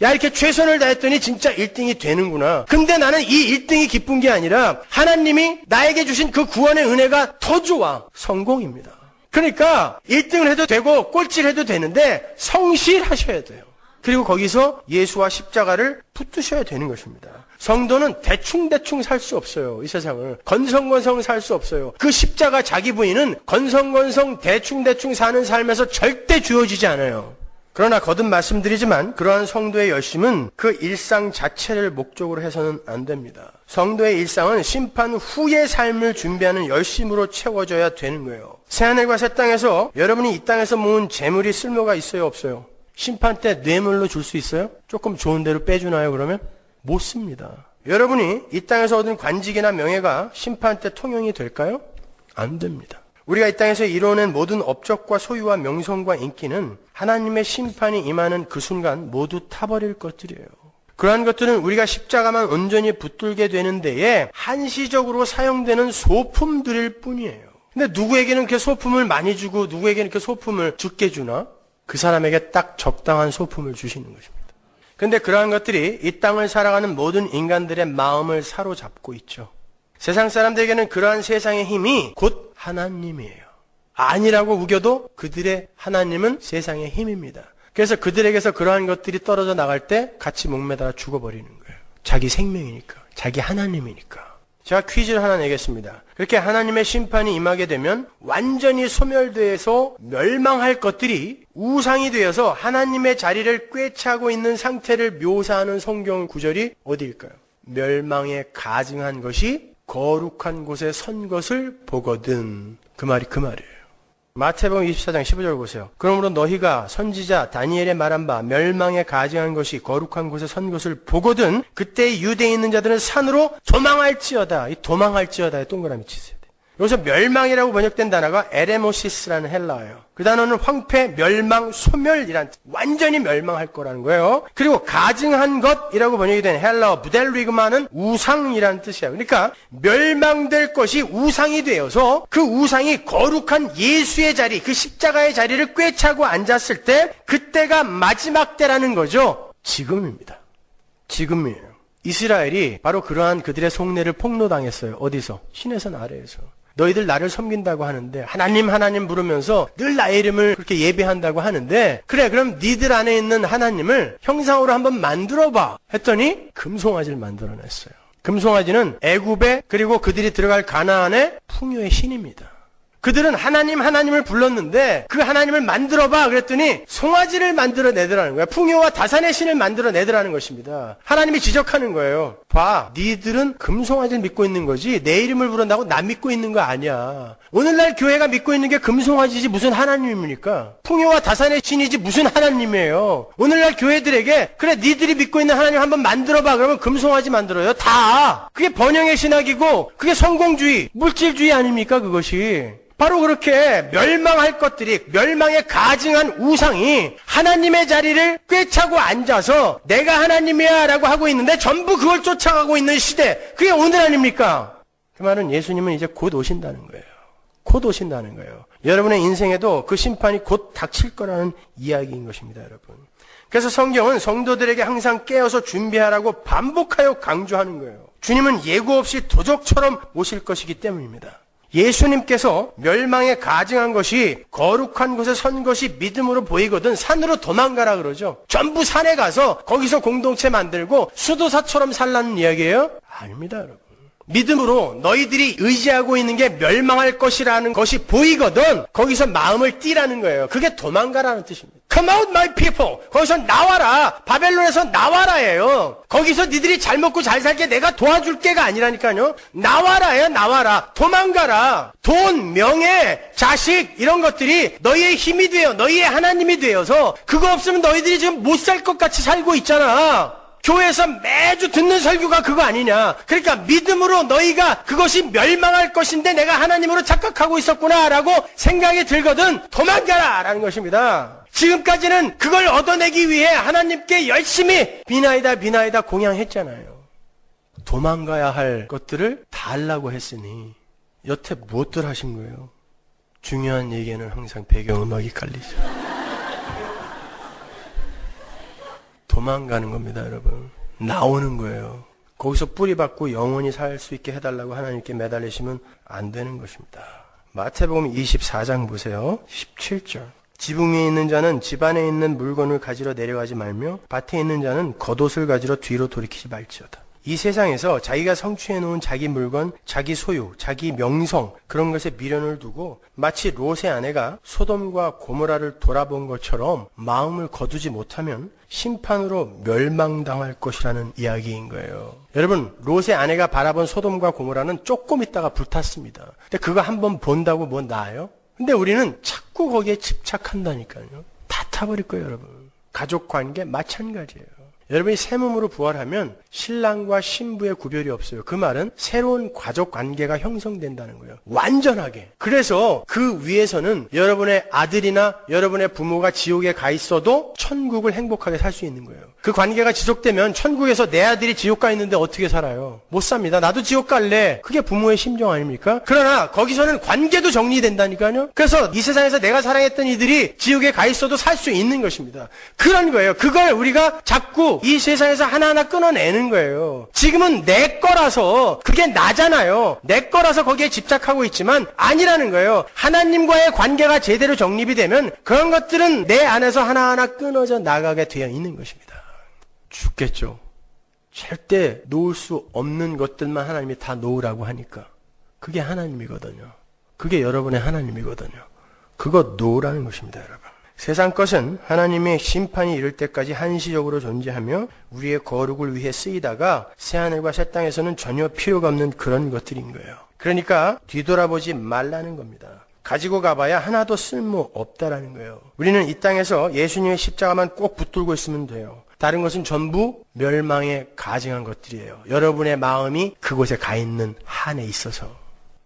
야, 이렇게 최선을 다했더니 진짜 1등이 되는구나. 근데 나는 이 1등이 기쁜 게 아니라 하나님이 나에게 주신 그 구원의 은혜가 더 좋아. 성공입니다. 그러니까 1등을 해도 되고 꼴찌를 해도 되는데 성실하셔야 돼요. 그리고 거기서 예수와 십자가를 붙드셔야 되는 것입니다. 성도는 대충대충 살 수 없어요. 이 세상을 건성건성 살 수 없어요. 그 십자가 자기 부인은 건성건성 대충대충 사는 삶에서 절대 주어지지 않아요. 그러나 거듭 말씀드리지만 그러한 성도의 열심은 그 일상 자체를 목적으로 해서는 안 됩니다. 성도의 일상은 심판 후의 삶을 준비하는 열심으로 채워져야 되는 거예요. 새하늘과 새 땅에서 여러분이 이 땅에서 모은 재물이 쓸모가 있어요, 없어요? 심판 때 뇌물로 줄 수 있어요? 조금 좋은 대로 빼주나요, 그러면? 못 씁니다. 여러분이 이 땅에서 얻은 관직이나 명예가 심판 때 통용이 될까요? 안 됩니다. 우리가 이 땅에서 이뤄낸 모든 업적과 소유와 명성과 인기는 하나님의 심판이 임하는 그 순간 모두 타버릴 것들이에요. 그러한 것들은 우리가 십자가만 온전히 붙들게 되는 데에 한시적으로 사용되는 소품들일 뿐이에요. 근데 누구에게는 이렇게 소품을 많이 주고 누구에게는 이렇게 소품을 적게 주나? 그 사람에게 딱 적당한 소품을 주시는 것입니다. 근데 그러한 것들이 이 땅을 살아가는 모든 인간들의 마음을 사로잡고 있죠. 세상 사람들에게는 그러한 세상의 힘이 곧 하나님이에요. 아니라고 우겨도 그들의 하나님은 세상의 힘입니다. 그래서 그들에게서 그러한 것들이 떨어져 나갈 때 같이 목매달아 죽어버리는 거예요. 자기 생명이니까, 자기 하나님이니까. 제가 퀴즈를 하나 내겠습니다. 그렇게 하나님의 심판이 임하게 되면 완전히 소멸돼서 멸망할 것들이 우상이 되어서 하나님의 자리를 꿰차고 있는 상태를 묘사하는 성경 구절이 어디일까요? 멸망에 가증한 것이 거룩한 곳에 선 것을 보거든. 그 말이에요. 마태복음 24장 15절 보세요. 그러므로 너희가 선지자 다니엘의 말한 바 멸망에 가증한 것이 거룩한 곳에 선 것을 보거든 그때 유대에 있는 자들은 산으로 도망할지어다. 이 도망할지어다에 동그라미 치세요. 여기서 멸망이라고 번역된 단어가 에레모시스라는 헬라어예요. 그 단어는 황폐, 멸망, 소멸이란 완전히 멸망할 거라는 거예요. 그리고 가증한 것이라고 번역이 된 헬라어 부델리그마는 우상이라는 뜻이에요. 그러니까 멸망될 것이 우상이 되어서 그 우상이 거룩한 예수의 자리, 그 십자가의 자리를 꿰차고 앉았을 때 그때가 마지막 때라는 거죠. 지금입니다. 지금이에요. 이스라엘이 바로 그러한 그들의 속내를 폭로당했어요. 어디서? 시내산 아래에서. 너희들 나를 섬긴다고 하는데 하나님 부르면서 늘 나의 이름을 그렇게 예배한다고 하는데 그래 그럼 니들 안에 있는 하나님을 형상으로 한번 만들어봐 했더니 금송아지를 만들어냈어요. 금송아지는 애굽에 그리고 그들이 들어갈 가나안의 풍요의 신입니다. 그들은 하나님을 불렀는데 그 하나님을 만들어봐 그랬더니 송아지를 만들어내더라는 거야. 풍요와 다산의 신을 만들어내더라는 것입니다. 하나님이 지적하는 거예요. 봐, 니들은 금송아지를 믿고 있는 거지 내 이름을 부른다고 나 믿고 있는 거 아니야. 오늘날 교회가 믿고 있는 게 금송아지지 무슨 하나님입니까? 풍요와 다산의 신이지 무슨 하나님이에요. 오늘날 교회들에게 그래 니들이 믿고 있는 하나님 한번 만들어봐 그러면 금송아지 만들어요. 다. 그게 번영의 신학이고 그게 성공주의, 물질주의 아닙니까 그것이. 바로 그렇게 멸망할 것들이 멸망에 가증한 우상이 하나님의 자리를 꿰차고 앉아서 내가 하나님이야 라고 하고 있는데 전부 그걸 쫓아가고 있는 시대. 그게 오늘 아닙니까? 그 말은 예수님은 이제 곧 오신다는 거예요. 곧 오신다는 거예요. 여러분의 인생에도 그 심판이 곧 닥칠 거라는 이야기인 것입니다, 여러분. 그래서 성경은 성도들에게 항상 깨어서 준비하라고 반복하여 강조하는 거예요. 주님은 예고 없이 도적처럼 오실 것이기 때문입니다. 예수님께서 멸망에 가증한 것이 거룩한 곳에 선 것이 믿음으로 보이거든 산으로 도망가라 그러죠. 전부 산에 가서 거기서 공동체 만들고 수도사처럼 살라는 이야기예요? 아닙니다, 여러분. 믿음으로 너희들이 의지하고 있는 게 멸망할 것이라는 것이 보이거든 거기서 마음을 띠라는 거예요. 그게 도망가라는 뜻입니다. Come out my people. 거기서 나와라. 바벨론에서 나와라예요. 거기서 니들이 잘 먹고 잘 살게 내가 도와줄게가 아니라니까요. 나와라예요. 나와라. 도망가라. 돈, 명예, 자식 이런 것들이 너희의 힘이 되어 너희의 하나님이 되어서 그거 없으면 너희들이 지금 못 살 것 같이 살고 있잖아. 교회에서 매주 듣는 설교가 그거 아니냐. 그러니까 믿음으로 너희가 그것이 멸망할 것인데 내가 하나님으로 착각하고 있었구나라고 생각이 들거든 도망가라 라는 것입니다. 지금까지는 그걸 얻어내기 위해 하나님께 열심히 비나이다 공양했잖아요. 도망가야 할 것들을 다 하려고 했으니 여태 무엇들 하신 거예요? 중요한 얘기에는 항상 배경음악이 깔리죠. 도망가는 겁니다, 여러분. 나오는 거예요. 거기서 뿌리박고 영원히 살 수 있게 해달라고 하나님께 매달리시면 안 되는 것입니다. 마태복음 24장 보세요. 17절. 지붕 위에 있는 자는 집 안에 있는 물건을 가지러 내려가지 말며 밭에 있는 자는 겉옷을 가지러 뒤로 돌이키지 말지어다. 이 세상에서 자기가 성취해 놓은 자기 물건, 자기 소유, 자기 명성 그런 것에 미련을 두고 마치 롯의 아내가 소돔과 고모라를 돌아본 것처럼 마음을 거두지 못하면 심판으로 멸망당할 것이라는 이야기인 거예요. 여러분, 롯의 아내가 바라본 소돔과 고모라는 조금 있다가 불탔습니다. 근데 그거 한번 본다고 뭐 나아요? 근데 우리는 자꾸 거기에 집착한다니까요. 다 타버릴 거예요, 여러분. 가족 관계 마찬가지예요. 여러분이 새 몸으로 부활하면 신랑과 신부의 구별이 없어요. 그 말은 새로운 가족 관계가 형성된다는 거예요. 완전하게. 그래서 그 위에서는 여러분의 아들이나 여러분의 부모가 지옥에 가 있어도 천국을 행복하게 살 수 있는 거예요. 그 관계가 지속되면 천국에서 내 아들이 지옥 가 있는데 어떻게 살아요? 못 삽니다. 나도 지옥 갈래. 그게 부모의 심정 아닙니까? 그러나 거기서는 관계도 정리된다니까요. 그래서 이 세상에서 내가 사랑했던 이들이 지옥에 가 있어도 살 수 있는 것입니다. 그런 거예요. 그걸 우리가 자꾸 이 세상에서 하나하나 끊어내는 거예요. 지금은 내 거라서 그게 나잖아요. 내 거라서 거기에 집착하고 있지만 아니라는 거예요. 하나님과의 관계가 제대로 정립이 되면 그런 것들은 내 안에서 하나하나 끊어져 나가게 되어 있는 것입니다. 죽겠죠. 절대 놓을 수 없는 것들만 하나님이 다 놓으라고 하니까 그게 하나님이거든요. 그게 여러분의 하나님이거든요. 그거 놓으라는 것입니다, 여러분. 세상 것은 하나님의 심판이 이를 때까지 한시적으로 존재하며 우리의 거룩을 위해 쓰이다가 새하늘과 새 땅에서는 전혀 필요가 없는 그런 것들인 거예요. 그러니까 뒤돌아보지 말라는 겁니다. 가지고 가봐야 하나도 쓸모없다라는 거예요. 우리는 이 땅에서 예수님의 십자가만 꼭 붙들고 있으면 돼요. 다른 것은 전부 멸망에 가증한 것들이에요. 여러분의 마음이 그곳에 가 있는 한에 있어서.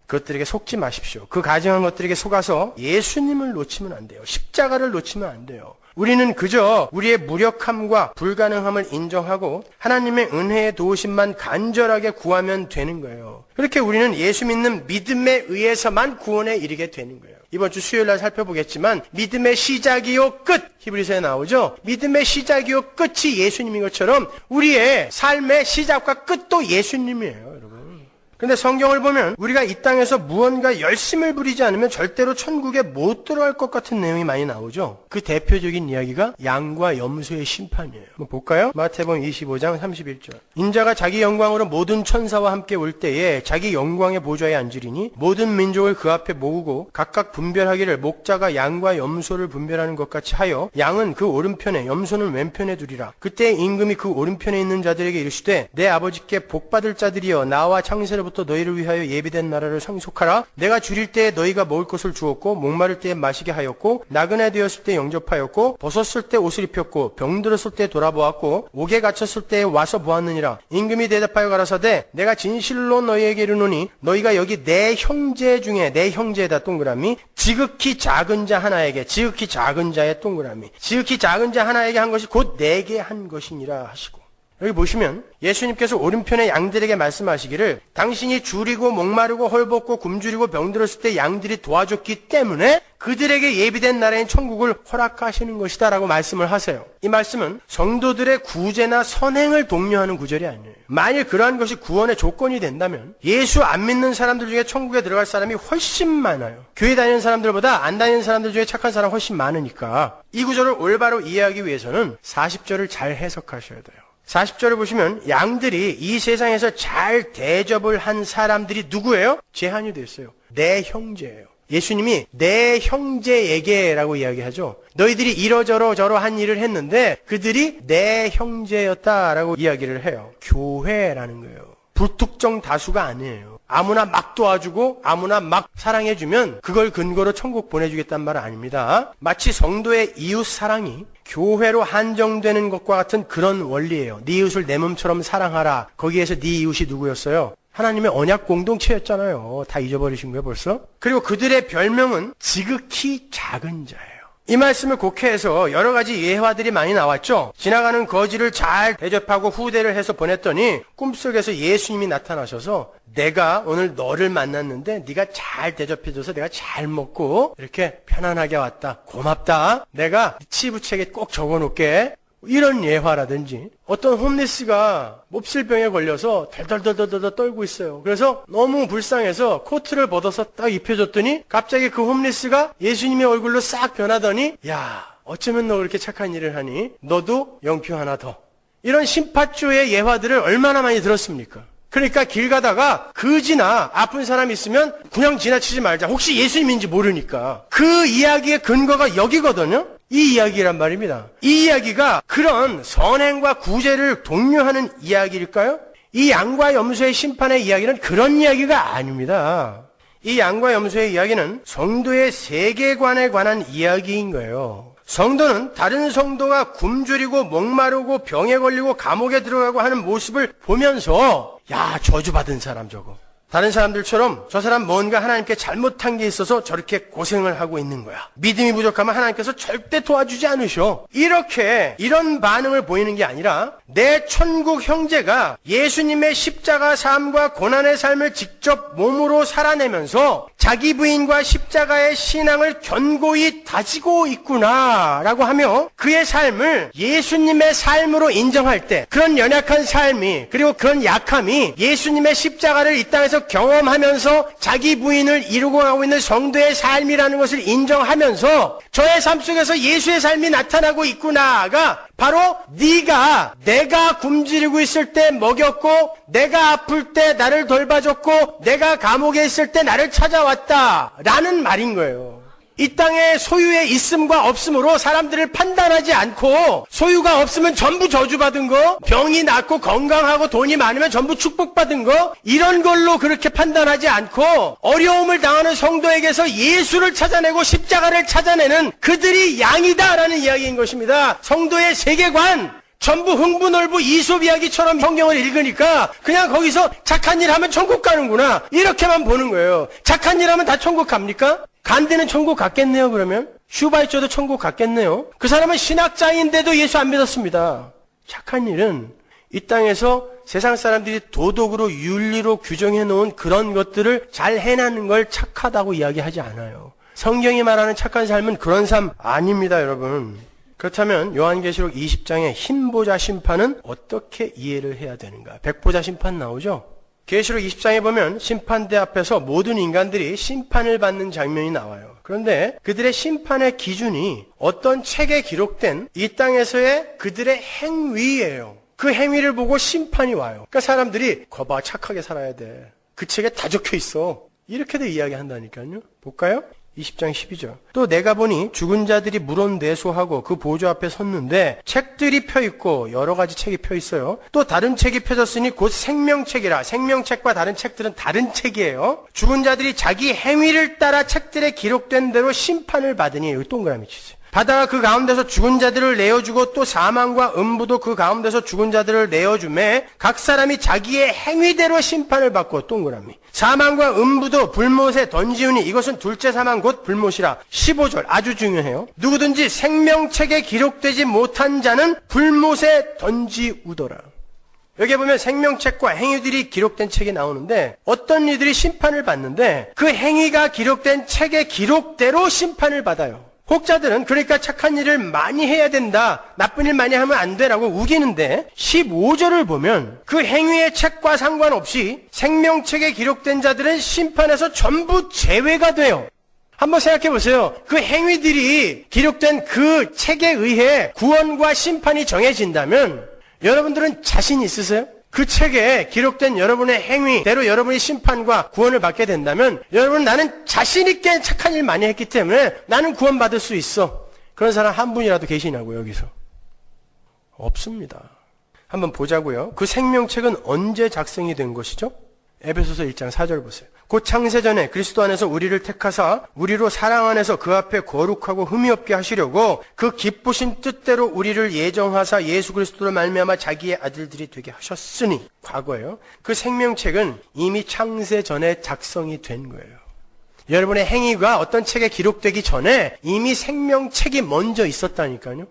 그것들에게 속지 마십시오. 그 가증한 것들에게 속아서 예수님을 놓치면 안 돼요. 십자가를 놓치면 안 돼요. 우리는 그저 우리의 무력함과 불가능함을 인정하고 하나님의 은혜의 도우심만 간절하게 구하면 되는 거예요. 그렇게 우리는 예수 믿는 믿음에 의해서만 구원에 이르게 되는 거예요. 이번 주 수요일 날 살펴보겠지만 믿음의 시작이요 끝 히브리서에 나오죠. 믿음의 시작이요 끝이 예수님인 것처럼 우리의 삶의 시작과 끝도 예수님이에요, 여러분. 근데 성경을 보면 우리가 이 땅에서 무언가 열심을 부리지 않으면 절대로 천국에 못 들어갈 것 같은 내용이 많이 나오죠. 그 대표적인 이야기가 양과 염소의 심판이에요. 한번 볼까요? 마태복음 25장 31절. 인자가 자기 영광으로 모든 천사와 함께 올 때에 자기 영광의 보좌에 앉으리니 모든 민족을 그 앞에 모으고 각각 분별하기를 목자가 양과 염소를 분별하는 것 같이 하여 양은 그 오른편에 염소는 왼편에 두리라. 그때 임금이 그 오른편에 있는 자들에게 이르시되 내 아버지께 복받을 자들이여 나와 창세로 부터 너희를 위하여 예비된 나라를 상속하라. 내가 줄일 때에 너희가 먹을 것을 주었고 목마를 때에 마시게 하였고 나그네 되었을 때 영접하였고 벗었을 때 옷을 입혔고 병들었을 때 돌아보았고 옥에 갇혔을 때에 와서 보았느니라. 임금이 대답하여 가라사대 내가 진실로 너희에게 이르노니 너희가 여기 내 형제 중에 내 형제다 동그라미 지극히 작은 자 하나에게 지극히 작은 자의 동그라미 지극히 작은 자 하나에게 한 것이 곧 내게 한 것이니라 하시고 여기 보시면 예수님께서 오른편의 양들에게 말씀하시기를 당신이 줄이고 목마르고 헐벗고 굶주리고 병들었을 때 양들이 도와줬기 때문에 그들에게 예비된 나라인 천국을 허락하시는 것이다 라고 말씀을 하세요. 이 말씀은 성도들의 구제나 선행을 독려하는 구절이 아니에요. 만일 그러한 것이 구원의 조건이 된다면 예수 안 믿는 사람들 중에 천국에 들어갈 사람이 훨씬 많아요. 교회 다니는 사람들보다 안 다니는 사람들 중에 착한 사람 훨씬 많으니까 이 구절을 올바로 이해하기 위해서는 40절을 잘 해석하셔야 돼요. 40절을 보시면 양들이 이 세상에서 잘 대접을 한 사람들이 누구예요? 제한이 됐어요. 내 형제예요. 예수님이 내 형제에게라고 이야기하죠. 너희들이 이러저러한 일을 했는데 그들이 내 형제였다라고 이야기를 해요. 교회라는 거예요. 불특정 다수가 아니에요. 아무나 막 도와주고 아무나 막 사랑해주면 그걸 근거로 천국 보내주겠단 말 아닙니다. 마치 성도의 이웃 사랑이 교회로 한정되는 것과 같은 그런 원리예요. 네 이웃을 내 몸처럼 사랑하라. 거기에서 네 이웃이 누구였어요? 하나님의 언약 공동체였잖아요. 다 잊어버리신 거예요 벌써? 그리고 그들의 별명은 지극히 작은 자예요. 이 말씀을 곡해해서 여러 가지 예화들이 많이 나왔죠. 지나가는 거지를 잘 대접하고 후대를 해서 보냈더니 꿈속에서 예수님이 나타나셔서 내가 오늘 너를 만났는데 네가 잘 대접해줘서 내가 잘 먹고 이렇게 편안하게 왔다. 고맙다. 내가 치부책에 꼭 적어놓을게. 이런 예화라든지 어떤 홈리스가 몹쓸병에 걸려서 덜덜덜덜 떨고 있어요. 그래서 너무 불쌍해서 코트를 벗어서 딱 입혀줬더니 갑자기 그 홈리스가 예수님의 얼굴로 싹 변하더니 야 어쩌면 너 그렇게 착한 일을 하니 너도 영표 하나 더. 이런 심파주의 예화들을 얼마나 많이 들었습니까? 그러니까 길 가다가 거지나 아픈 사람 있으면 그냥 지나치지 말자. 혹시 예수님인지 모르니까. 그 이야기의 근거가 여기거든요. 이 이야기란 말입니다. 이 이야기가 그런 선행과 구제를 독려하는 이야기일까요? 이 양과 염소의 심판의 이야기는 그런 이야기가 아닙니다. 이 양과 염소의 이야기는 성도의 세계관에 관한 이야기인 거예요. 성도는 다른 성도가 굶주리고 목마르고 병에 걸리고 감옥에 들어가고 하는 모습을 보면서 야, 저주받은 사람 저거. 다른 사람들처럼 저 사람 뭔가 하나님께 잘못한 게 있어서 저렇게 고생을 하고 있는 거야. 믿음이 부족하면 하나님께서 절대 도와주지 않으셔. 이런 반응을 보이는 게 아니라 내 천국 형제가 예수님의 십자가 삶과 고난의 삶을 직접 몸으로 살아내면서 자기 부인과 십자가의 신앙을 견고히 다지고 있구나라고 하며 그의 삶을 예수님의 삶으로 인정할 때 그런 연약한 삶이 그리고 그런 약함이 예수님의 십자가를 이 땅에서 경험하면서 자기 부인을 이루고 가고 있는 성도의 삶이라는 것을 인정하면서 저의 삶 속에서 예수의 삶이 나타나고 있구나가 바로 내가 굶주리고 있을 때 먹였고 내가 아플 때 나를 돌봐줬고 내가 감옥에 있을 때 나를 찾아왔다라는 말인 거예요. 이 땅에 소유의 있음과 없음으로 사람들을 판단하지 않고 소유가 없으면 전부 저주받은 거, 병이 낫고 건강하고 돈이 많으면 전부 축복받은 거, 이런 걸로 그렇게 판단하지 않고 어려움을 당하는 성도에게서 예수를 찾아내고 십자가를 찾아내는 그들이 양이다라는 이야기인 것입니다. 성도의 세계관, 전부 흥부놀부 이솝 이야기처럼 성경을 읽으니까 그냥 거기서 착한 일 하면 천국 가는구나 이렇게만 보는 거예요. 착한 일 하면 다 천국 갑니까? 간디는 천국 갔겠네요. 그러면 슈바이처도 천국 갔겠네요. 그 사람은 신학자인데도 예수 안 믿었습니다. 착한 일은 이 땅에서 세상 사람들이 도덕으로 윤리로 규정해 놓은 그런 것들을 잘 해내는 걸 착하다고 이야기하지 않아요. 성경이 말하는 착한 삶은 그런 삶 아닙니다, 여러분. 그렇다면 요한계시록 20장의 흰보자 심판은 어떻게 이해를 해야 되는가? 백보자 심판 나오죠? 계시록 20장에 보면 심판대 앞에서 모든 인간들이 심판을 받는 장면이 나와요. 그런데 그들의 심판의 기준이 어떤 책에 기록된 이 땅에서의 그들의 행위예요. 그 행위를 보고 심판이 와요. 그러니까 사람들이 거봐 착하게 살아야 돼. 그 책에 다 적혀 있어. 이렇게도 이야기한다니까요. 볼까요? 20장 12절. 또 내가 보니 죽은 자들이 물온내소하고 그 보좌 앞에 섰는데 책들이 펴있고 여러 가지 책이 펴있어요. 또 다른 책이 펴졌으니 곧 생명책이라. 생명책과 다른 책들은 다른 책이에요. 죽은 자들이 자기 행위를 따라 책들에 기록된 대로 심판을 받으니 여기 동그라미 치세요. 바다가 그 가운데서 죽은 자들을 내어주고 또 사망과 음부도 그 가운데서 죽은 자들을 내어주매 각 사람이 자기의 행위대로 심판을 받고 동그라미. 사망과 음부도 불못에 던지우니 이것은 둘째 사망 곧 불못이라. 15절 아주 중요해요. 누구든지 생명책에 기록되지 못한 자는 불못에 던지우더라. 여기 보면 생명책과 행위들이 기록된 책이 나오는데 어떤 이들이 심판을 받는데 그 행위가 기록된 책의 기록대로 심판을 받아요. 혹자들은 그러니까 착한 일을 많이 해야 된다, 나쁜 일 많이 하면 안 돼라고 우기는데 15절을 보면 그 행위의 책과 상관없이 생명책에 기록된 자들은 심판에서 전부 제외가 돼요. 한번 생각해 보세요. 그 행위들이 기록된 그 책에 의해 구원과 심판이 정해진다면 여러분들은 자신 있으세요? 그 책에 기록된 여러분의 행위대로 여러분이 심판과 구원을 받게 된다면 여러분 나는 자신 있게 착한 일 많이 했기 때문에 나는 구원받을 수 있어. 그런 사람 한 분이라도 계시냐고 여기서. 없습니다. 한번 보자고요. 그 생명책은 언제 작성이 된 것이죠? 에베소서 1장 4절 보세요. 곧 창세전에 그리스도 안에서 우리를 택하사 우리로 사랑 안에서 그 앞에 거룩하고 흠이 없게 하시려고 그 기쁘신 뜻대로 우리를 예정하사 예수 그리스도로 말미암아 자기의 아들들이 되게 하셨으니. 과거예요. 그 생명책은 이미 창세전에 작성이 된 거예요. 여러분의 행위가 어떤 책에 기록되기 전에 이미 생명책이 먼저 있었다니까요.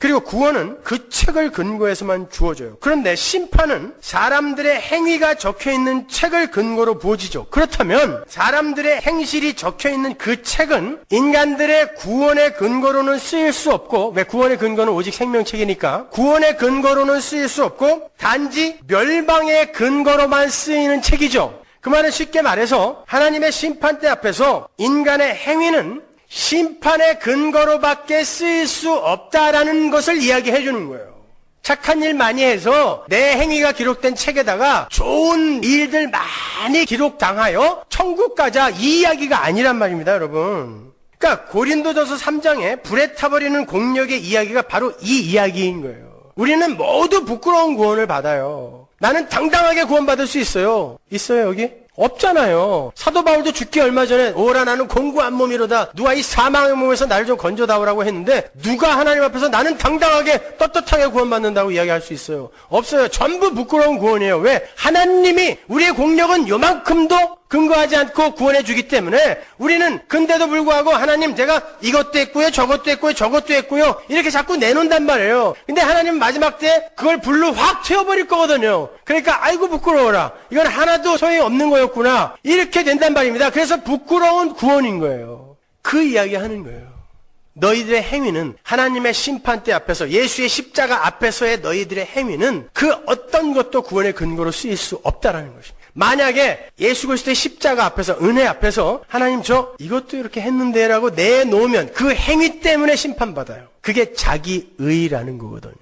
그리고 구원은 그 책을 근거해서만 주어져요. 그런데 심판은 사람들의 행위가 적혀있는 책을 근거로 부어지죠. 그렇다면 사람들의 행실이 적혀있는 그 책은 인간들의 구원의 근거로는 쓰일 수 없고, 왜? 구원의 근거는 오직 생명책이니까 구원의 근거로는 쓰일 수 없고 단지 멸망의 근거로만 쓰이는 책이죠. 그 말은 쉽게 말해서 하나님의 심판대 앞에서 인간의 행위는 심판의 근거로밖에 쓰일 수 없다라는 것을 이야기해 주는 거예요. 착한 일 많이 해서 내 행위가 기록된 책에다가 좋은 일들 많이 기록당하여 천국 가자, 이 이야기가 아니란 말입니다, 여러분. 그러니까 고린도전서 3장에 불에 타버리는 공력의 이야기가 바로 이 이야기인 거예요. 우리는 모두 부끄러운 구원을 받아요. 나는 당당하게 구원받을 수 있어요. 있어요, 여기? 없잖아요. 사도 바울도 죽기 얼마 전에 오라 나는 공고한 몸이로다. 누가 이 사망의 몸에서 나를 좀 건져다오라고 했는데 누가 하나님 앞에서 나는 당당하게 떳떳하게 구원받는다고 이야기할 수 있어요? 없어요. 전부 부끄러운 구원이에요. 왜? 하나님이 우리의 공력은 요만큼도 근거하지 않고 구원해 주기 때문에 우리는 근데도 불구하고 하나님 제가 이것도 했고요, 저것도 했고요, 저것도 했고요 이렇게 자꾸 내놓는단 말이에요. 근데 하나님 마지막 때 그걸 불로 확 태워버릴 거거든요. 그러니까 아이고 부끄러워라. 이건 하나도 소용이 없는 거였구나. 이렇게 된단 말입니다. 그래서 부끄러운 구원인 거예요. 그 이야기 하는 거예요. 너희들의 행위는 하나님의 심판대 앞에서 예수의 십자가 앞에서의 너희들의 행위는 그 어떤 것도 구원의 근거로 쓰일 수 없다라는 것입니다. 만약에 예수 그리스도의 십자가 앞에서 은혜 앞에서 하나님 저 이것도 이렇게 했는데 라고 내놓으면 그 행위 때문에 심판받아요. 그게 자기 의라는 거거든요.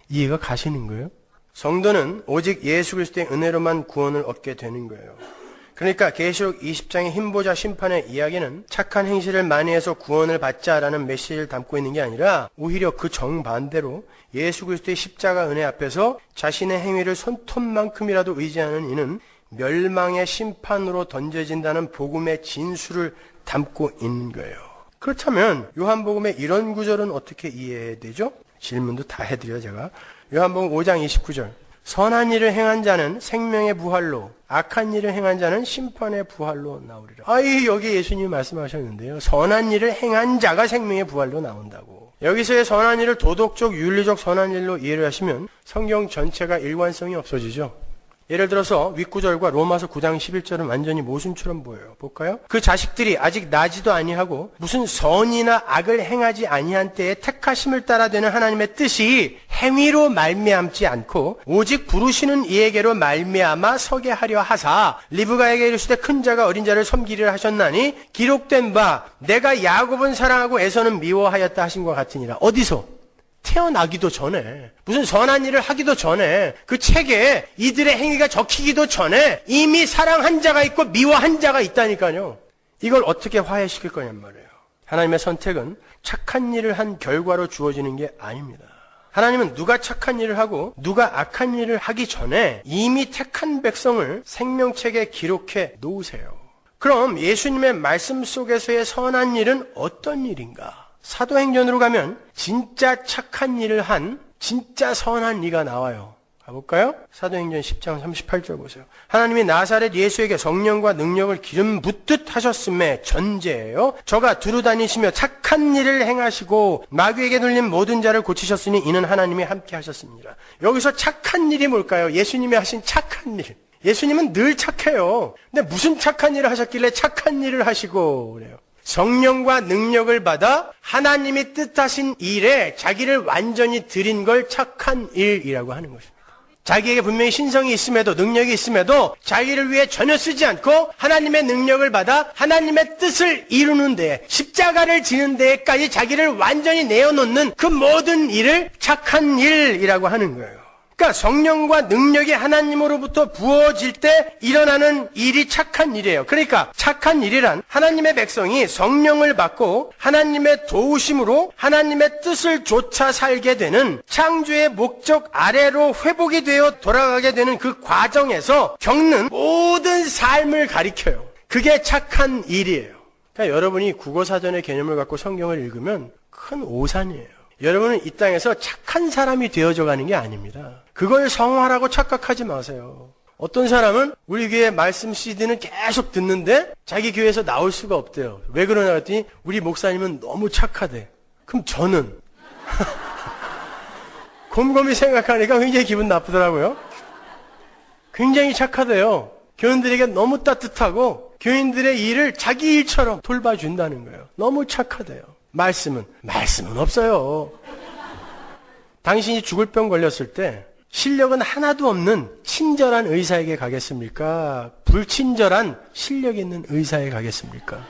이해가 가시는 거예요? 성도는 오직 예수 그리스도의 은혜로만 구원을 얻게 되는 거예요. 그러니까 계시록 20장의 흰보자 심판의 이야기는 착한 행실을 많이 해서 구원을 받자라는 메시지를 담고 있는 게 아니라 오히려 그 정반대로 예수 그리스도의 십자가 은혜 앞에서 자신의 행위를 손톱만큼이라도 의지하는 이는 멸망의 심판으로 던져진다는 복음의 진수를 담고 있는 거예요. 그렇다면 요한복음의 이런 구절은 어떻게 이해해야 되죠? 질문도 다 해드려요, 제가. 요한복음 5장 29절. 선한 일을 행한 자는 생명의 부활로, 악한 일을 행한 자는 심판의 부활로 나오리라. 여기 예수님이 말씀하셨는데요. 선한 일을 행한 자가 생명의 부활로 나온다고. 여기서의 선한 일을 도덕적, 윤리적 선한 일로 이해를 하시면 성경 전체가 일관성이 없어지죠. 예를 들어서 윗구절과 로마서 9장 11절은 완전히 모순처럼 보여요. 볼까요? 그 자식들이 아직 나지도 아니하고 무슨 선이나 악을 행하지 아니한 때에 택하심을 따라 되는 하나님의 뜻이 행위로 말미암지 않고 오직 부르시는 이에게로 말미암아 서게 하려 하사 리브가에게 이르시되 큰 자가 어린 자를 섬기리라 하셨나니 기록된 바 내가 야곱은 사랑하고 에서는 미워하였다 하신 것 같으니라. 어디서? 태어나기도 전에, 무슨 선한 일을 하기도 전에, 그 책에 이들의 행위가 적히기도 전에 이미 사랑한 자가 있고 미워한 자가 있다니까요. 이걸 어떻게 화해시킬 거냔 말이에요. 하나님의 선택은 착한 일을 한 결과로 주어지는 게 아닙니다. 하나님은 누가 착한 일을 하고 누가 악한 일을 하기 전에 이미 택한 백성을 생명책에 기록해 놓으세요. 그럼 예수님의 말씀 속에서의 선한 일은 어떤 일인가? 사도행전으로 가면 진짜 착한 일을 한 진짜 선한 이가 나와요. 가볼까요? 사도행전 10장 38절 보세요. 하나님이 나사렛 예수에게 성령과 능력을 기름 붓듯 하셨음에 전제예요. 저가 두루 다니시며 착한 일을 행하시고 마귀에게 눌린 모든 자를 고치셨으니 이는 하나님이 함께 하셨습니다. 여기서 착한 일이 뭘까요? 예수님이 하신 착한 일. 예수님은 늘 착해요. 근데 무슨 착한 일을 하셨길래 착한 일을 하시고 그래요? 성령과 능력을 받아 하나님이 뜻하신 일에 자기를 완전히 드린 걸 착한 일이라고 하는 것입니다. 자기에게 분명히 신성이 있음에도 능력이 있음에도 자기를 위해 전혀 쓰지 않고 하나님의 능력을 받아 하나님의 뜻을 이루는 데 십자가를 지는 데까지 자기를 완전히 내어놓는 그 모든 일을 착한 일이라고 하는 거예요. 그러니까 성령과 능력이 하나님으로부터 부어질 때 일어나는 일이 착한 일이에요. 그러니까 착한 일이란 하나님의 백성이 성령을 받고 하나님의 도우심으로 하나님의 뜻을 좇아 살게 되는 창조의 목적 아래로 회복이 되어 돌아가게 되는 그 과정에서 겪는 모든 삶을 가리켜요. 그게 착한 일이에요. 그러니까 여러분이 국어사전의 개념을 갖고 성경을 읽으면 큰 오산이에요. 여러분은 이 땅에서 착한 사람이 되어져 가는 게 아닙니다. 그걸 성화라고 착각하지 마세요. 어떤 사람은 우리 교회 말씀 CD는 계속 듣는데 자기 교회에서 나올 수가 없대요. 왜 그러냐 했더니 우리 목사님은 너무 착하대. 그럼 저는 곰곰이 생각하니까 굉장히 기분 나쁘더라고요. 굉장히 착하대요. 교인들에게 너무 따뜻하고 교인들의 일을 자기 일처럼 돌봐준다는 거예요. 너무 착하대요. 말씀은 없어요. 당신이 죽을 병 걸렸을 때 실력은 하나도 없는 친절한 의사에게 가겠습니까? 불친절한 실력 있는 의사에 가겠습니까?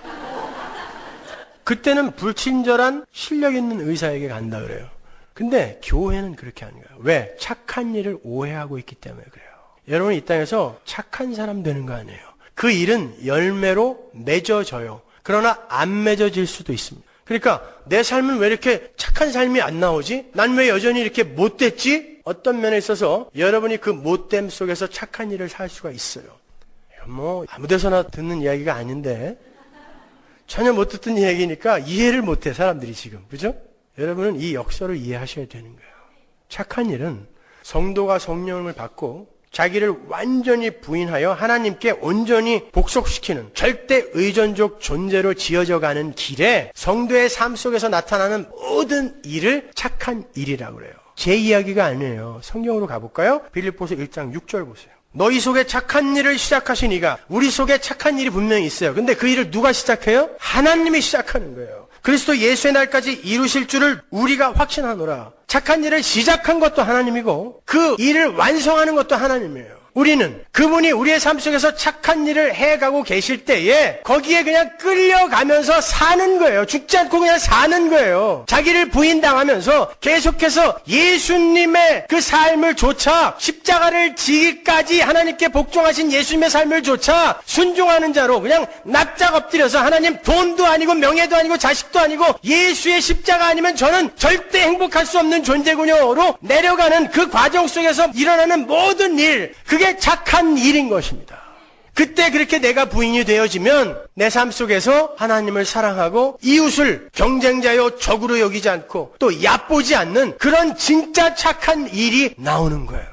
그때는 불친절한 실력 있는 의사에게 간다 그래요. 근데 교회는 그렇게 하는 거예요. 왜? 착한 일을 오해하고 있기 때문에 그래요. 여러분 이 땅에서 착한 사람 되는 거 아니에요. 그 일은 열매로 맺어져요. 그러나 안 맺어질 수도 있습니다. 그러니까 내 삶은 왜 이렇게 착한 삶이 안 나오지? 난 왜 여전히 이렇게 못됐지? 어떤 면에 있어서 여러분이 그 못됨 속에서 착한 일을 살 수가 있어요. 뭐 아무 데서나 듣는 이야기가 아닌데 전혀 못 듣던 이야기니까 이해를 못해 사람들이 지금. 그죠? 여러분은 이 역설을 이해하셔야 되는 거예요. 착한 일은 성도가 성령을 받고 자기를 완전히 부인하여 하나님께 온전히 복속시키는 절대 의존적 존재로 지어져 가는 길에 성도의 삶 속에서 나타나는 모든 일을 착한 일이라고 그래요. 제 이야기가 아니에요. 성경으로 가볼까요? 빌립보서 1장 6절 보세요. 너희 속에 착한 일을 시작하신 이가 우리 속에 착한 일이 분명히 있어요. 근데 그 일을 누가 시작해요? 하나님이 시작하는 거예요. 그리스도 예수의 날까지 이루실 줄을 우리가 확신하노라. 착한 일을 시작한 것도 하나님이고 그 일을 완성하는 것도 하나님이에요. 우리는 그분이 우리의 삶 속에서 착한 일을 해가고 계실 때에 거기에 그냥 끌려가면서 사는 거예요. 죽지 않고 그냥 사는 거예요. 자기를 부인당하면서 계속해서 예수님의 그 삶을 조차 십자가를 지기까지 하나님께 복종하신 예수님의 삶을 조차 순종하는 자로 그냥 납작 엎드려서 하나님 돈도 아니고 명예도 아니고 자식도 아니고 예수의 십자가 아니면 저는 절대 행복할 수 없는 존재군요로 내려가는 그 과정 속에서 일어나는 모든 일, 그게 착한 일인 것입니다. 그때 그렇게 내가 부인이 되어지면 내 삶 속에서 하나님을 사랑하고 이웃을 경쟁자요 적으로 여기지 않고 또 얕보지 않는 그런 진짜 착한 일이 나오는 거예요.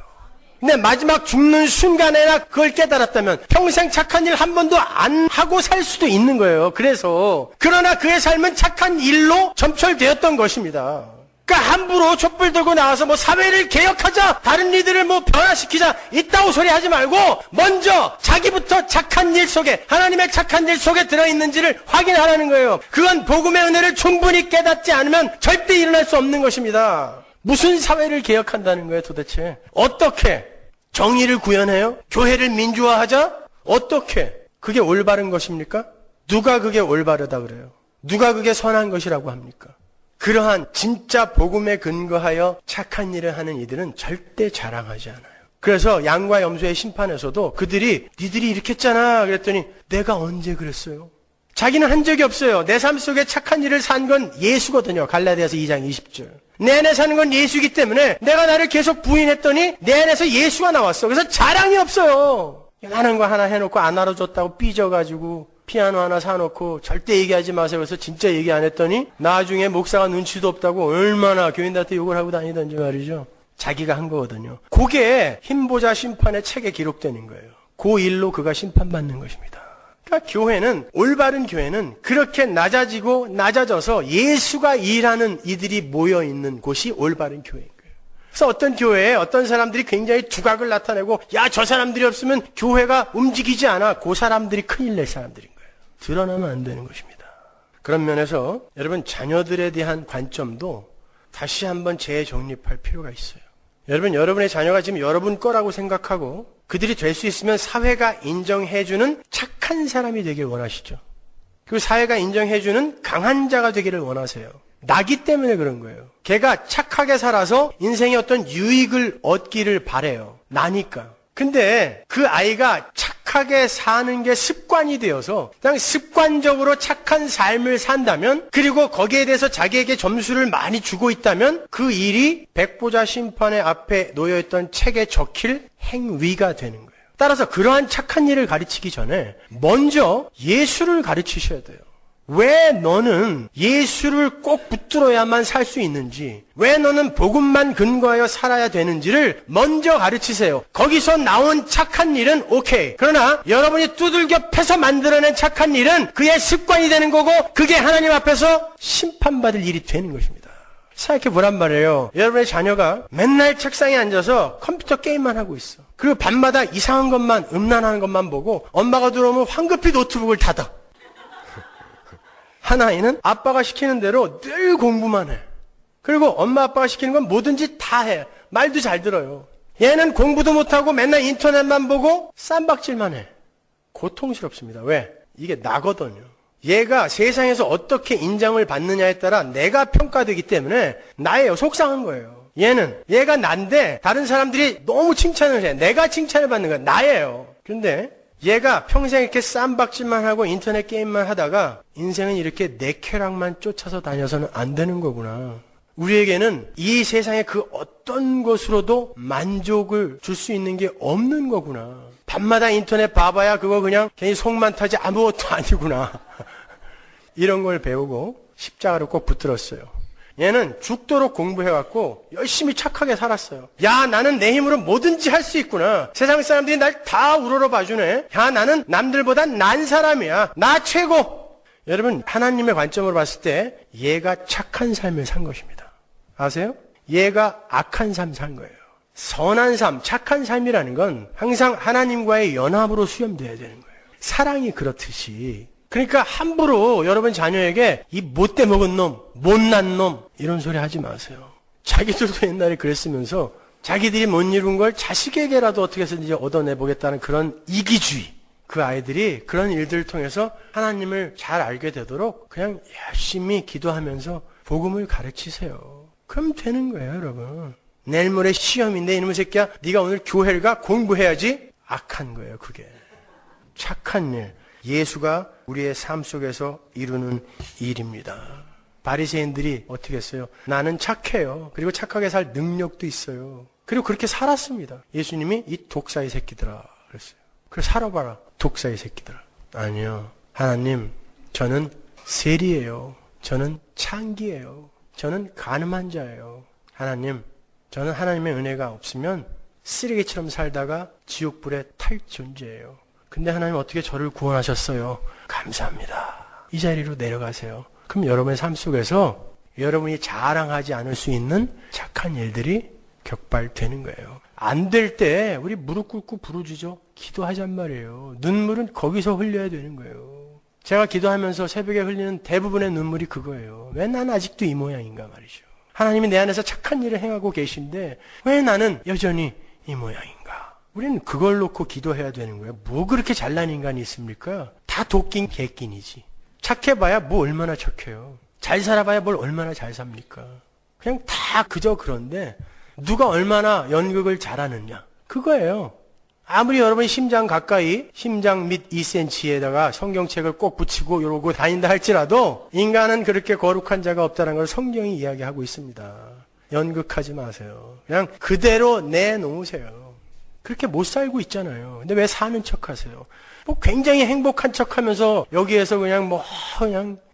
근데 마지막 죽는 순간에나 그걸 깨달았다면 평생 착한 일 한 번도 안 하고 살 수도 있는 거예요. 그러나 그의 삶은 착한 일로 점철되었던 것입니다. 그러니까 함부로 촛불 들고 나와서 뭐 사회를 개혁하자, 다른 이들을 뭐 변화시키자 이따구 소리 하지 말고 먼저 자기부터 착한 일 속에, 하나님의 착한 일 속에 들어있는지를 확인하라는 거예요. 그건 복음의 은혜를 충분히 깨닫지 않으면 절대 일어날 수 없는 것입니다. 무슨 사회를 개혁한다는 거예요 도대체? 어떻게 정의를 구현해요? 교회를 민주화하자? 어떻게? 그게 올바른 것입니까? 누가 그게 올바르다 그래요? 누가 그게 선한 것이라고 합니까? 그러한 진짜 복음에 근거하여 착한 일을 하는 이들은 절대 자랑하지 않아요. 그래서 양과 염소의 심판에서도 그들이 니들이 이렇게 했잖아 그랬더니 내가 언제 그랬어요? 자기는 한 적이 없어요. 내 삶 속에 착한 일을 산 건 예수거든요. 갈라디아서 2장 20절. 내 안에 사는 건 예수이기 때문에 내가 나를 계속 부인했더니 내 안에서 예수가 나왔어. 그래서 자랑이 없어요. 하는 거 하나 해놓고 안 알아줬다고 삐져가지고 피아노 하나 사놓고 절대 얘기하지 마세요. 그래서 진짜 얘기 안 했더니 나중에 목사가 눈치도 없다고 얼마나 교인들한테 욕을 하고 다니던지 말이죠. 자기가 한 거거든요. 그게 흰보자 심판의 책에 기록되는 거예요. 그 일로 그가 심판받는 것입니다. 그러니까 교회는, 올바른 교회는 그렇게 낮아지고 낮아져서 예수가 일하는 이들이 모여있는 곳이 올바른 교회인 거예요. 그래서 어떤 교회에 어떤 사람들이 굉장히 두각을 나타내고 야, 저 사람들이 없으면 교회가 움직이지 않아. 그 사람들이 큰일 낼 사람들인 거예요. 드러나면 안 되는 것입니다. 그런 면에서 여러분 자녀들에 대한 관점도 다시 한번 재정립할 필요가 있어요. 여러분의 자녀가 지금 여러분 거라고 생각하고 그들이 될 수 있으면 사회가 인정해주는 착한 사람이 되길 원하시죠. 그리고 사회가 인정해주는 강한 자가 되기를 원하세요. 나기 때문에 그런 거예요. 걔가 착하게 살아서 인생의 어떤 유익을 얻기를 바래요. 나니까. 근데 그 아이가 착하게 사는 게 습관이 되어서 그냥 습관적으로 착한 삶을 산다면, 그리고 거기에 대해서 자기에게 점수를 많이 주고 있다면 그 일이 백보자 심판의 앞에 놓여있던 책에 적힐 행위가 되는 거예요. 따라서 그러한 착한 일을 가르치기 전에 먼저 예수를 가르치셔야 돼요. 왜 너는 예수를 꼭 붙들어야만 살 수 있는지, 왜 너는 복음만 근거하여 살아야 되는지를 먼저 가르치세요. 거기서 나온 착한 일은 오케이. 그러나 여러분이 두들겨 패서 만들어낸 착한 일은 그의 습관이 되는 거고 그게 하나님 앞에서 심판받을 일이 되는 것입니다. 생각해 보란 말이에요. 여러분의 자녀가 맨날 책상에 앉아서 컴퓨터 게임만 하고 있어. 그리고 밤마다 이상한 것만, 음란하는 것만 보고 엄마가 들어오면 황급히 노트북을 닫아. 한 아이는 아빠가 시키는 대로 늘 공부만 해. 그리고 엄마 아빠가 시키는 건 뭐든지 다 해. 말도 잘 들어요. 얘는 공부도 못하고 맨날 인터넷만 보고 쌈박질만 해. 고통스럽습니다. 왜? 이게 나거든요. 얘가 세상에서 어떻게 인정을 받느냐에 따라 내가 평가되기 때문에 나예요. 속상한 거예요. 얘가 난데 다른 사람들이 너무 칭찬을 해. 내가 칭찬을 받는 거야. 나예요. 그런데 얘가 평생 이렇게 쌈박질만 하고 인터넷 게임만 하다가 인생은 이렇게 내 쾌락만 쫓아서 다녀서는 안 되는 거구나. 우리에게는 이 세상의 그 어떤 것으로도 만족을 줄 수 있는 게 없는 거구나. 밤마다 인터넷 봐봐야 그거 그냥 괜히 속만 타지 아무것도 아니구나. 이런 걸 배우고 십자가를 꼭 붙들었어요. 얘는 죽도록 공부해갖고 열심히 착하게 살았어요. 야, 나는 내 힘으로 뭐든지 할 수 있구나. 세상 사람들이 날 다 우러러 봐주네. 야, 나는 남들보다 난 사람이야. 나 최고. 여러분, 하나님의 관점으로 봤을 때 얘가 착한 삶을 산 것입니다. 아세요? 얘가 악한 삶 산 거예요. 선한 삶, 착한 삶이라는 건 항상 하나님과의 연합으로 수렴돼야 되는 거예요. 사랑이 그렇듯이. 그러니까 함부로 여러분 자녀에게 이 못돼 먹은 놈, 못난 놈 이런 소리 하지 마세요. 자기들도 옛날에 그랬으면서 자기들이 못 이룬 걸 자식에게라도 어떻게 해서든지 얻어내보겠다는 그런 이기주의. 그 아이들이 그런 일들을 통해서 하나님을 잘 알게 되도록 그냥 열심히 기도하면서 복음을 가르치세요. 그럼 되는 거예요, 여러분. 내일 모레 시험인데 이놈의 새끼야, 네가 오늘 교회를 가 공부해야지. 악한 거예요, 그게. 착한 일. 예수가 우리의 삶 속에서 이루는 일입니다. 바리새인들이 어떻게 했어요? 나는 착해요. 그리고 착하게 살 능력도 있어요. 그리고 그렇게 살았습니다. 예수님이 이 독사의 새끼들아 그랬어요. 그래 살아봐라. 독사의 새끼들아. 아니요. 하나님, 저는 세리예요. 저는 창기예요. 저는 가늠한 자예요. 하나님, 저는 하나님의 은혜가 없으면 쓰레기처럼 살다가 지옥불에 탈 존재예요. 근데 하나님 어떻게 저를 구원하셨어요? 감사합니다. 이 자리로 내려가세요. 그럼 여러분의 삶 속에서 여러분이 자랑하지 않을 수 있는 착한 일들이 격발되는 거예요. 안 될 때 우리 무릎 꿇고 부르짖어 기도하잔 말이에요. 눈물은 거기서 흘려야 되는 거예요. 제가 기도하면서 새벽에 흘리는 대부분의 눈물이 그거예요. 왜 난 아직도 이 모양인가 말이죠. 하나님이 내 안에서 착한 일을 행하고 계신데 왜 나는 여전히 이 모양인가? 우리는 그걸 놓고 기도해야 되는 거예요. 뭐 그렇게 잘난 인간이 있습니까? 다 도끼인 개끼니지. 착해봐야 뭐 얼마나 착해요. 잘 살아봐야 뭘 얼마나 잘 삽니까? 그냥 다 그저 그런데 누가 얼마나 연극을 잘하느냐. 그거예요. 아무리 여러분이 심장 가까이 심장 밑 2cm에다가 성경책을 꼭 붙이고 이러고 다닌다 할지라도 인간은 그렇게 거룩한 자가 없다는 걸 성경이 이야기하고 있습니다. 연극하지 마세요. 그냥 그대로 내놓으세요. 그렇게 못 살고 있잖아요. 근데 왜 사는 척 하세요? 뭐 굉장히 행복한 척 하면서 여기에서 그냥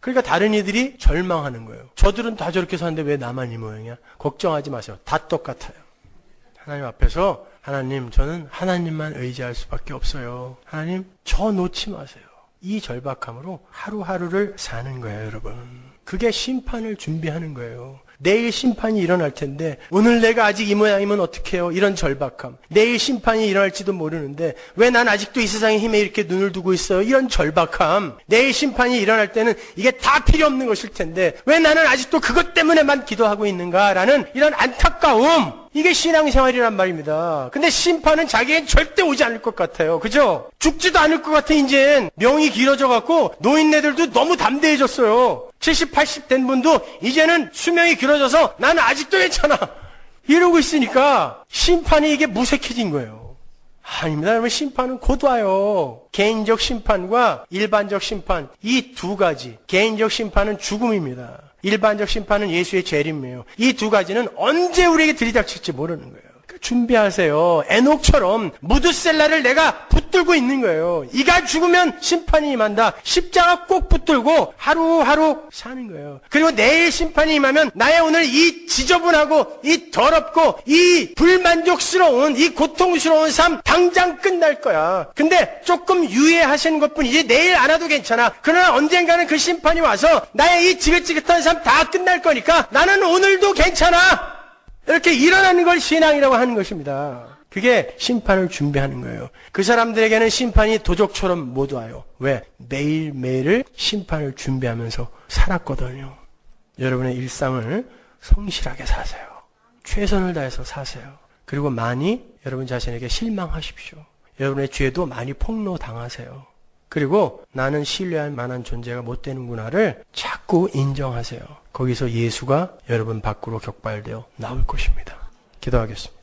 그러니까 다른 이들이 절망하는 거예요. 저들은 다 저렇게 사는데 왜 나만 이 모양이야? 걱정하지 마세요. 다 똑같아요. 하나님 앞에서 하나님, 저는 하나님만 의지할 수밖에 없어요. 하나님, 저 놓지 마세요. 이 절박함으로 하루하루를 사는 거예요, 여러분. 그게 심판을 준비하는 거예요. 내일 심판이 일어날 텐데 오늘 내가 아직 이 모양이면 어떡해요? 이런 절박함. 내일 심판이 일어날지도 모르는데 왜 난 아직도 이 세상의 힘에 이렇게 눈을 두고 있어요? 이런 절박함. 내일 심판이 일어날 때는 이게 다 필요 없는 것일 텐데 왜 나는 아직도 그것 때문에만 기도하고 있는가라는 이런 안타까움. 이게 신앙생활이란 말입니다. 근데 심판은 자기엔 절대 오지 않을 것 같아요. 그죠? 죽지도 않을 것 같아. 이젠 명이 길어져 갖고 노인네들도 너무 담대해졌어요. 70, 80 된 분도 이제는 수명이 길어져서 나는 아직도 괜찮아 이러고 있으니까 심판이 이게 무색해진 거예요. 아닙니다. 여러분, 심판은 곧 와요. 개인적 심판과 일반적 심판, 이 두 가지. 개인적 심판은 죽음입니다. 일반적 심판은 예수의 재림이에요. 이 두 가지는 언제 우리에게 들이닥칠지 모르는 거예요. 그러니까 준비하세요. 에녹처럼 무드셀라를 내가 붙들고 있는 거예요. 이가 죽으면 심판이 임한다. 십자가 꼭 붙들고 하루하루 사는 거예요. 그리고 내일 심판이 임하면 나의 오늘 이 지저분하고 이 더럽고 이 불만족스러운 이 고통스러운 삶 당장 끝날 거야. 근데 조금 유예하시는 것뿐이지 내일 안 와도 괜찮아. 그러나 언젠가는 그 심판이 와서 나의 이 지긋지긋한 삶 다 끝날 거니까 나는 오늘도 괜찮아. 이렇게 일어나는 걸 신앙이라고 하는 것입니다. 그게 심판을 준비하는 거예요. 그 사람들에게는 심판이 도적처럼 못 와요. 왜? 매일매일을 심판을 준비하면서 살았거든요. 여러분의 일상을 성실하게 사세요. 최선을 다해서 사세요. 그리고 많이 여러분 자신에게 실망하십시오. 여러분의 죄도 많이 폭로당하세요. 그리고 나는 신뢰할 만한 존재가 못 되는구나를 자꾸 인정하세요. 거기서 예수가 여러분 밖으로 격발되어 나올 것입니다. 기도하겠습니다.